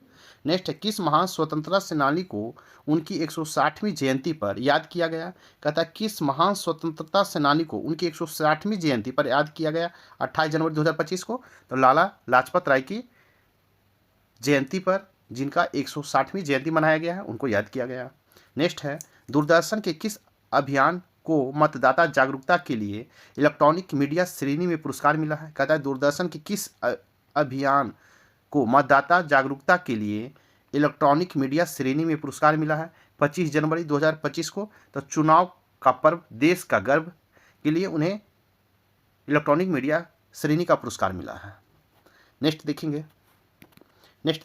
नेक्स्ट है, किस महान स्वतंत्रता सेनानी को उनकी 160वीं जयंती पर याद किया गया? कहता है किस महान स्वतंत्रता सेनानी को उनकी 160वीं जयंती पर याद किया गया 28 जनवरी 2025 को? तो लाला लाजपत राय की जयंती पर, जिनका 160वीं जयंती मनाया गया है, उनको याद किया गया। नेक्स्ट है, दूरदर्शन के किस अभियान को मतदाता जागरूकता के लिए इलेक्ट्रॉनिक मीडिया श्रेणी में पुरस्कार मिला है? कहता है दूरदर्शन के किस अभियान को मतदाता जागरूकता के लिए इलेक्ट्रॉनिक मीडिया श्रेणी में पुरस्कार मिला है 25 जनवरी 2025 को? तो चुनाव का पर्व देश का गर्व के लिए उन्हें इलेक्ट्रॉनिक मीडिया श्रेणी का पुरस्कार मिला है। नेक्स्ट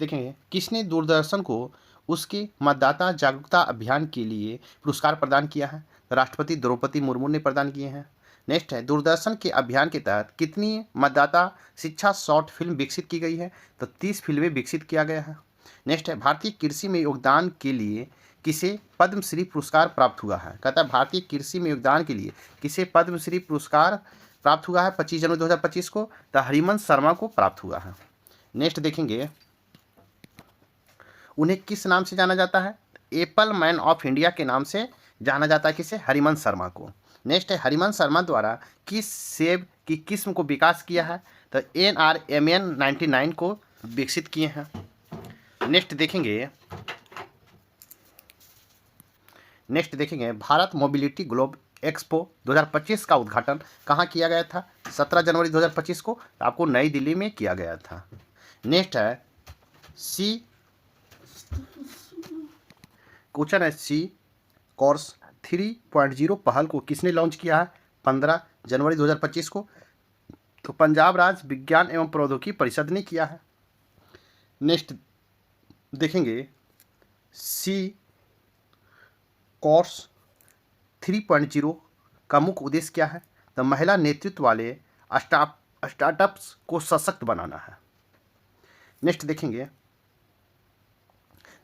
देखेंगे, किसने दूरदर्शन को उसके मतदाता जागरूकता अभियान के लिए पुरस्कार प्रदान किया है? राष्ट्रपति द्रौपदी मुर्मू ने प्रदान किए हैं। नेक्स्ट है, दूरदर्शन के अभियान के तहत कितनी मतदाता शिक्षा शॉर्ट फिल्म विकसित की गई है? तो 30 फिल्में विकसित किया गया है। नेक्स्ट है, भारतीय कृषि में योगदान के लिए किसे पद्मश्री पुरस्कार प्राप्त हुआ है? कहता है भारतीय कृषि में योगदान के लिए किसे पद्मश्री पुरस्कार प्राप्त हुआ है 25 जनवरी 2025 को? तो हरिवंश शर्मा को प्राप्त हुआ है। नेक्स्ट देखेंगे, उन्हें किस नाम से जाना जाता है? एप्पल मैन ऑफ इंडिया के नाम से जाना जाता है। किसे? हरिवंश शर्मा को। नेक्स्ट है, हरिवंश शर्मा द्वारा किस सेब की किस्म को विकास किया है? तो NRMN 99 को विकसित किए हैं। नेक्स्ट देखेंगे भारत मोबिलिटी ग्लोब एक्सपो 2025 का उद्घाटन कहाँ किया गया था? 17 जनवरी 2025 को आपको नई दिल्ली में किया गया था। नेक्स्ट है क्वेश्चन है सी कोर्स 3.0 पहल को किसने लॉन्च किया है? 15 जनवरी 2025 को। तो पंजाब राज्य विज्ञान एवं प्रौद्योगिकी परिषद ने किया है। नेक्स्ट देखेंगे सी कोर्स 3.0 का मुख्य उद्देश्य क्या है? तो महिला नेतृत्व वाले स्टार्टअप्स को सशक्त बनाना है। नेक्स्ट देखेंगे,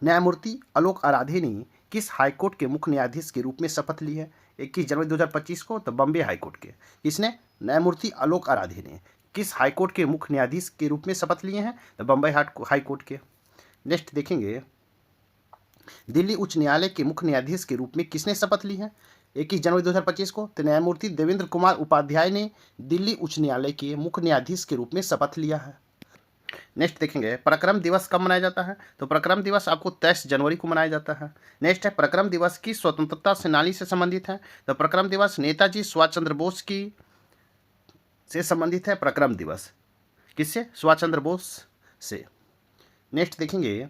न्यायमूर्ति आलोक आराधे ने किस हाईकोर्ट के मुख्य न्यायाधीश के रूप में शपथ ली है? 21 जनवरी 2025 को। तो बॉम्बे हाईकोर्ट के। किसने? न्यायमूर्ति आलोक आराधे ने किस हाईकोर्ट के मुख्य न्यायाधीश के रूप में शपथ लिए हैं? तो बॉम्बे हाईकोर्ट के। नेक्स्ट देखेंगे, दिल्ली उच्च न्यायालय के मुख्य न्यायाधीश के रूप में किसने शपथ ली है? 21 जनवरी 2025 को। तो न्यायमूर्ति देवेंद्र कुमार उपाध्याय ने दिल्ली उच्च न्यायालय के मुख्य न्यायाधीश के रूप में शपथ लिया है। नेक्स्ट देखेंगे, पराक्रम दिवस कब मनाया जाता है? तो पराक्रम दिवस आपको 23 जनवरी को मनाया जाता है। नेक्स्ट है, पराक्रम दिवस की स्वतंत्रता सेनानी से संबंधित है? तो पराक्रम दिवस नेताजी सुभाष चंद्र बोस की से संबंधित है। पराक्रम दिवस किससे? सुभाष चंद्र बोस से। नेक्स्ट देखेंगे,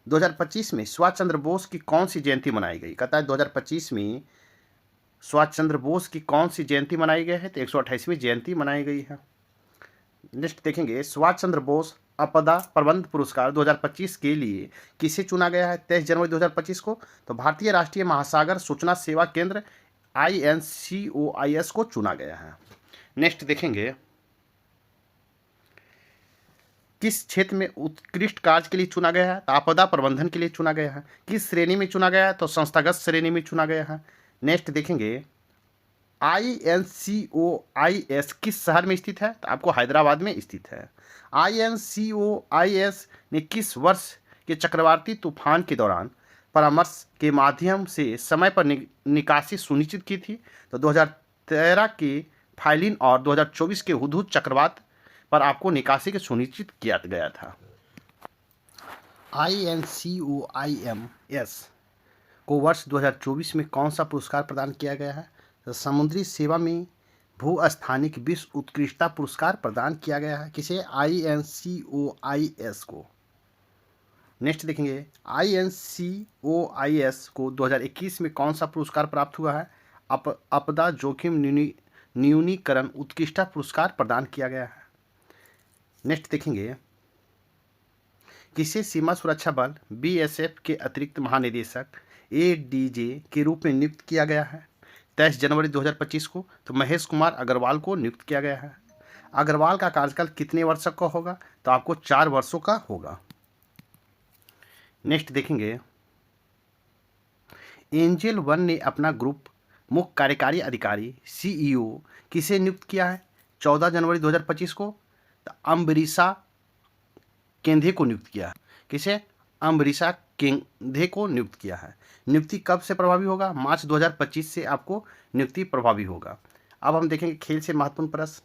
2025 में सुभाष चंद्र बोस की कौन सी जयंती मनाई गई? कहता है 2025 में सुभाष चंद्र बोस की कौन सी जयंती मनाई गई है? तो 128वीं जयंती मनाई गई है। नेक्स्ट देखेंगे, सुभाष चंद्र बोस आपदा प्रबंध पुरस्कार 2025 के लिए किसे चुना गया है? 23 जनवरी 2025 को। तो भारतीय राष्ट्रीय महासागर सूचना सेवा केंद्र INCOIS को चुना गया है। नेक्स्ट देखेंगे, किस क्षेत्र में उत्कृष्ट कार्य के लिए चुना गया है? तो आपदा प्रबंधन के लिए चुना गया है। किस श्रेणी में चुना गया है? तो संस्थागत श्रेणी में चुना गया है। नेक्स्ट देखेंगे, INCOIS किस शहर में स्थित है? तो आपको हैदराबाद में स्थित है। INCOIS ने किस वर्ष के चक्रवाती तूफान के दौरान परामर्श के माध्यम से समय पर निकासी सुनिश्चित की थी? तो 2013 के फाइलिन और 2024 के हुदहुद चक्रवात पर आपको निकासी के सुनिश्चित किया गया था। INCOIS को वर्ष 2024 में कौन सा पुरस्कार प्रदान किया गया है? तो समुद्री सेवा में भूस्थानिक विश्व उत्कृष्टता पुरस्कार प्रदान किया गया है। किसे? INCOIS को। नेक्स्ट देखेंगे, INCOIS को 2021 में कौन सा पुरस्कार प्राप्त हुआ है? आपदा जोखिम न्यूनीकरण उत्कृष्टता पुरस्कार प्रदान किया गया है। नेक्स्ट देखेंगे, किसे सीमा सुरक्षा बल BSF के अतिरिक्त महानिदेशक ADJ के रूप में नियुक्त किया गया है? 23 जनवरी 2025 को। तो महेश कुमार अग्रवाल को नियुक्त किया गया है। अग्रवाल का कार्यकाल कितने वर्षों का होगा? तो आपको 4 वर्षों का होगा। नेक्स्ट देखेंगे, एंजल वन ने अपना ग्रुप मुख्य कार्यकारी अधिकारी CEO किसे नियुक्त किया है? 14 जनवरी 2025 को। तो अम्बरीशा केंधे को नियुक्त किया है। किसे? अम्बरीशा केंधे को नियुक्त किया है। नियुक्ति कब से प्रभावी होगा? मार्च 2025 से आपको नियुक्ति प्रभावी होगा। अब हम देखेंगे खेल से महत्वपूर्ण प्रश्न।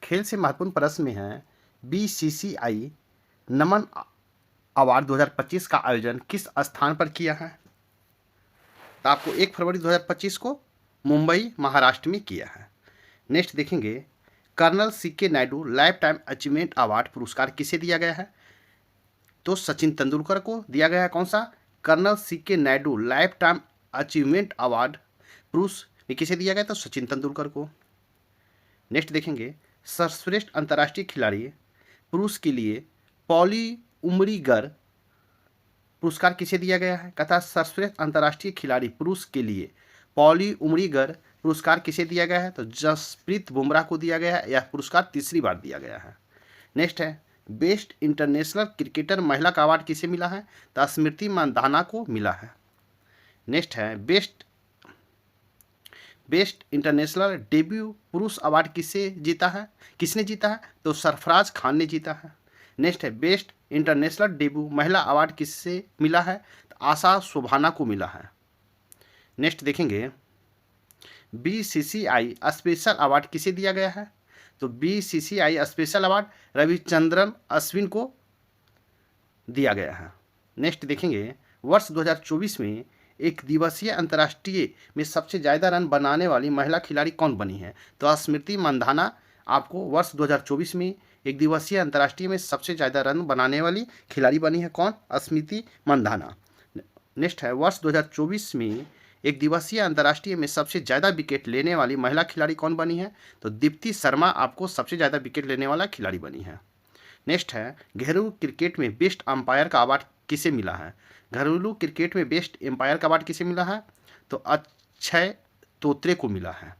खेल से महत्वपूर्ण प्रश्न में है, BCCI नमन अवार्ड 2025 का आयोजन किस स्थान पर किया है? तो आपको 1 फरवरी 2025 को मुंबई महाराष्ट्र में किया है। नेक्स्ट देखेंगे, colonel CK Naidu lifetime achievement award पुरस्कार किसे दिया गया है? तो सचिन तेंदुलकर को दिया गया है। कौन सा? Colonel CK Naidu lifetime achievement award पुरस्कार किसे दिया गया? तो सचिन तेंदुलकर को। नेक्स्ट देखेंगे, सर्वश्रेष्ठ अंतर्राष्ट्रीय खिलाड़ी पुरुष के लिए पॉली उमरीगर पुरस्कार किसे दिया गया है? कहता है सर्वश्रेष्ठ अंतर्राष्ट्रीय खिलाड़ी पुरुष के लिए पॉली उमरीगर पुरस्कार किसे दिया गया है? तो जसप्रीत बुमराह को दिया गया है। यह पुरस्कार तीसरी बार दिया गया है। नेक्स्ट है, बेस्ट इंटरनेशनल क्रिकेटर महिला का अवार्ड किसे मिला है? तो स्मृति मंधाना को मिला है। नेक्स्ट है बेस्ट इंटरनेशनल डेब्यू पुरुष अवार्ड किसने जीता है? तो सरफराज खान ने जीता है। नेक्स्ट है बेस्ट इंटरनेशनल डेब्यू महिला अवार्ड किससे मिला है? तो आशा शोभाना को मिला है। नेक्स्ट देखेंगे BCCI स्पेशल अवार्ड किसे दिया गया है? तो BCCI special award Ravichandran Ashwin को दिया गया है। नेक्स्ट देखेंगे वर्ष 2024 में एक दिवसीय अंतर्राष्ट्रीय में सबसे ज़्यादा रन बनाने वाली महिला खिलाड़ी कौन बनी है? तो स्मृति मंधाना आपको वर्ष 2024 में एक दिवसीय अंतर्राष्ट्रीय में सबसे ज़्यादा रन बनाने वाली खिलाड़ी बनी है। कौन? स्मृति मंधाना। नेक्स्ट है वर्ष 2024 में एक दिवसीय अंतर्राष्ट्रीय में सबसे ज़्यादा विकेट लेने वाली महिला खिलाड़ी कौन बनी है? तो दीप्ति शर्मा आपको सबसे ज़्यादा विकेट लेने वाला खिलाड़ी बनी है। नेक्स्ट है घरेलू क्रिकेट में बेस्ट अंपायर का अवार्ड किसे मिला है? घरेलू क्रिकेट में बेस्ट एम्पायर का अवार्ड किसे मिला है? तो अक्षय तोत्रे को मिला है।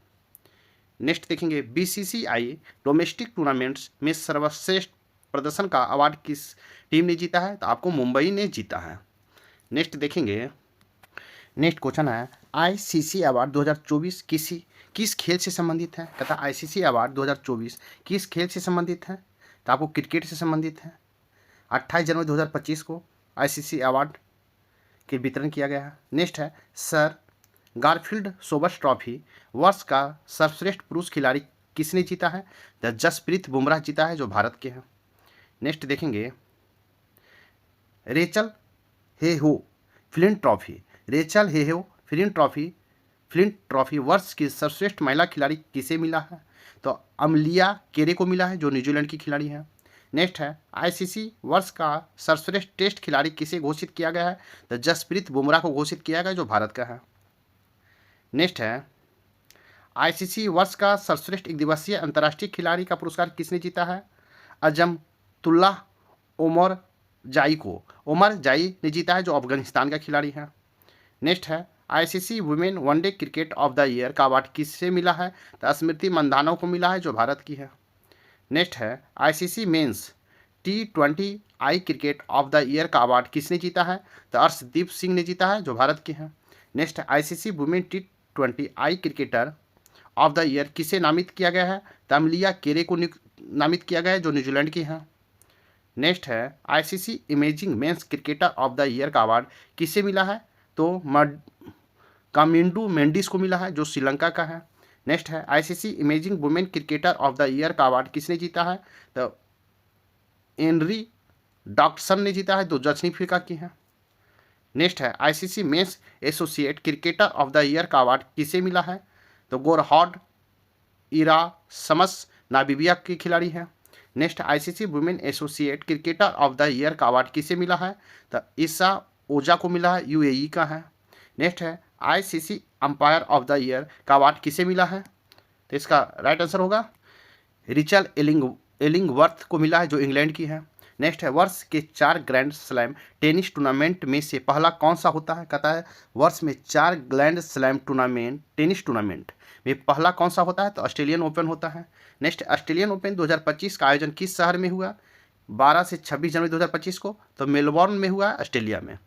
नेक्स्ट देखेंगे BCCI डोमेस्टिक टूर्नामेंट्स में सर्वश्रेष्ठ प्रदर्शन का अवार्ड किस टीम ने जीता है? तो आपको मुंबई ने जीता है। नेक्स्ट देखेंगे नेक्स्ट क्वेश्चन है ICC अवार्ड 2024 किस खेल से संबंधित है? कहता है ICC अवार्ड 2024 किस खेल से संबंधित है? तो आपको क्रिकेट से संबंधित है। 28 जनवरी 2025 को ICC अवार्ड के वितरण किया गया है। नेक्स्ट है सर गारफील्ड सोबर्स ट्रॉफी वर्ष का सर्वश्रेष्ठ पुरुष खिलाड़ी किसने जीता है? तो जसप्रीत बुमराह जीता है जो भारत के हैं। नेक्स्ट देखेंगे रेचल हेहो फ्लिंट ट्रॉफी वर्ष की सर्वश्रेष्ठ महिला खिलाड़ी किसे मिला है? तो अमलिया केरे को मिला है जो न्यूजीलैंड की खिलाड़ी है। नेक्स्ट है ICC वर्ष का सर्वश्रेष्ठ टेस्ट खिलाड़ी किसे घोषित किया गया है? तो जसप्रीत बुमराह को घोषित किया गया जो भारत का है। नेक्स्ट है ICC वर्ष का सर्वश्रेष्ठ एक दिवसीय अंतर्राष्ट्रीय खिलाड़ी का पुरस्कार किसने जीता है? अजमतुल्लाह ओमर जाई ने जीता है जो अफगानिस्तान का खिलाड़ी है। नेक्स्ट है ICC women one day cricket of the year का अवार्ड किससे मिला है? तो स्मृति मंधाना को मिला है जो भारत की है। नेक्स्ट है ICC men's T20I cricket of the year का अवार्ड किसने जीता है? तो अर्शदीप सिंह ने जीता है जो भारत के हैं। नेक्स्ट है ICC women T20I cricketer of the year किसे नामित किया गया है? तो अमलिया केरे को नामित किया गया है जो न्यूजीलैंड की हैं। नेक्स्ट है ICC imaging men's cricketer of the year का अवार्ड किसे मिला है? तो कामिंडू मेंडिस को मिला है जो श्रीलंका का है। नेक्स्ट है ICC imaging women cricketer of the year का अवार्ड किसने जीता है? तो एनरी डॉक्सन ने जीता है जो दक्षिण अफ्रीका की है। नेक्स्ट है ICC men's associate cricketer of the year का अवार्ड किसे मिला है? तो गोरहॉड इरासमस नामीबिया की खिलाड़ी है। Next ICC women associate cricketer of the year का अवार्ड किसे मिला है? तो ईसा ओजा को मिला है UAE का है। नेक्स्ट है ICC umpire of the year का अवार्ड किसे मिला है? तो इसका राइट आंसर होगा रिचल एलिंगवर्थ को मिला है जो इंग्लैंड की है। नेक्स्ट है वर्ष के 4 ग्रैंड स्लैम टेनिस टूर्नामेंट में से पहला कौन सा होता है? कहता है वर्ष में 4 ग्रैंड स्लैम टेनिस टूर्नामेंट में पहला कौन सा होता है? तो ऑस्ट्रेलियन ओपन होता है। नेक्स्ट ऑस्ट्रेलियन ओपन 2025 का आयोजन किस शहर में हुआ? 12 से 26 जनवरी 2025 को तो मेलबॉर्न में हुआ ऑस्ट्रेलिया में।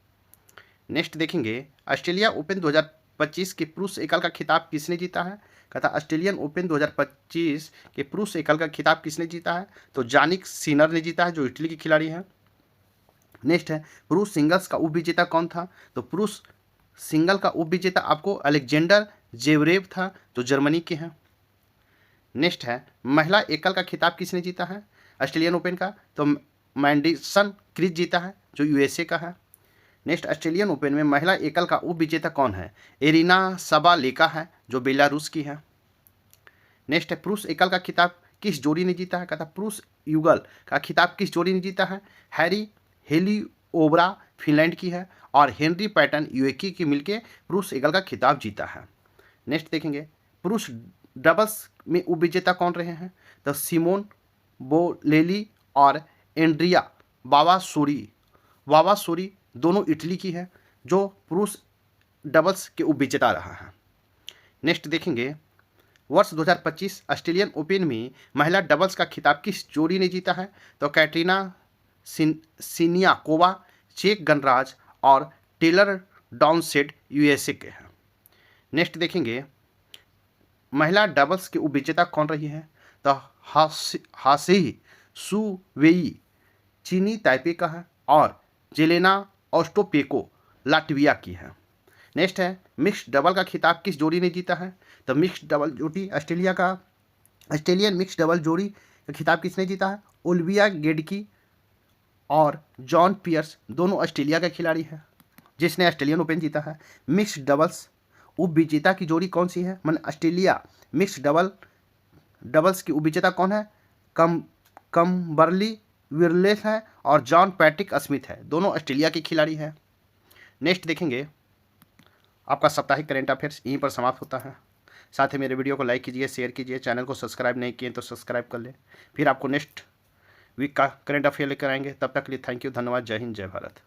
नेक्स्ट देखेंगे ऑस्ट्रेलिया ओपन 2025 के पुरुष एकल का खिताब किसने जीता है? कहता ऑस्ट्रेलियन ओपन 2025 के पुरुष एकल का खिताब किसने जीता है? तो जानिक सिनर ने जीता है जो इटली की खिलाड़ी है। नेक्स्ट है पुरुष सिंगल्स का उपविजेता कौन था? तो पुरुष सिंगल का उपविजेता आपको अलेक्जेंडर जेवरेव था जो जर्मनी के हैं। नेक्स्ट है महिला एकल का खिताब किसने जीता है ऑस्ट्रेलियन ओपन का? तो मैडिसन क्रिस जीता है जो USA का है। नेक्स्ट ऑस्ट्रेलियन ओपन में महिला एकल का उपविजेता कौन है? एरिना सबालेका है जो बेलारूस की है। नेक्स्ट है पुरुष एकल का खिताब किस जोड़ी ने जीता है? कहता पुरुष युगल का खिताब किस जोड़ी ने जीता है? हैरी हेलिओब्रा फिनलैंड की है और हेनरी पैटन UAE की मिलके पुरुष एकल का खिताब जीता है। नेक्स्ट देखेंगे पुरुष डबल्स में उपविजेता कौन रहे हैं? तो सिमोन बोलेली और एंड्रिया बावासोरी दोनों इटली की है जो पुरुष डबल्स के उपविजेता रहा है। नेक्स्ट देखेंगे वर्ष 2025 ऑस्ट्रेलियन ओपन में महिला डबल्स का खिताब किस जोड़ी ने जीता है? तो कैटरीना सिनियाकोवा, चेक गणराज और टेलर डाउनसेट यूएसए के हैं। नेक्स्ट देखेंगे, महिला डबल्स के उपविजेता कौन रही है? तो हासी सु वेई चीनी ताइपे का है और जेलेना ओस्टोपेको लाटविया की है। नेक्स्ट है, मिक्स्ड डबल का खिताब किस जोड़ी ने जीता है? तो मिक्स्ड डबल जोड़ी ऑस्ट्रेलियन मिक्स्ड डबल जोड़ी का खिताब किसने जीता है? ओलिविया गेडकी और जॉन पियर्स, दोनों ऑस्ट्रेलिया के खिलाड़ी हैं जिसने ऑस्ट्रेलियन ओपन जीता है। मिक्स्ड डबल्स उपविजेता की जोड़ी कौन सी है? मैंने ऑस्ट्रेलिया मिक्स्ड डबल्स की उपविजेता कौन है? कम्बरली विरलेस है और जॉन पैट्रिक स्मिथ है, दोनों ऑस्ट्रेलिया के खिलाड़ी हैं। नेक्स्ट देखेंगे, आपका साप्ताहिक करंट अफेयर्स यहीं पर समाप्त होता है। साथ ही मेरे वीडियो को लाइक कीजिए, शेयर कीजिए, चैनल को सब्सक्राइब नहीं किए तो सब्सक्राइब कर लें। फिर आपको नेक्स्ट वीक का करंट अफेयर लेकर आएंगे। तब तक के लिए थैंक यू, धन्यवाद, जय हिंद, जय भारत।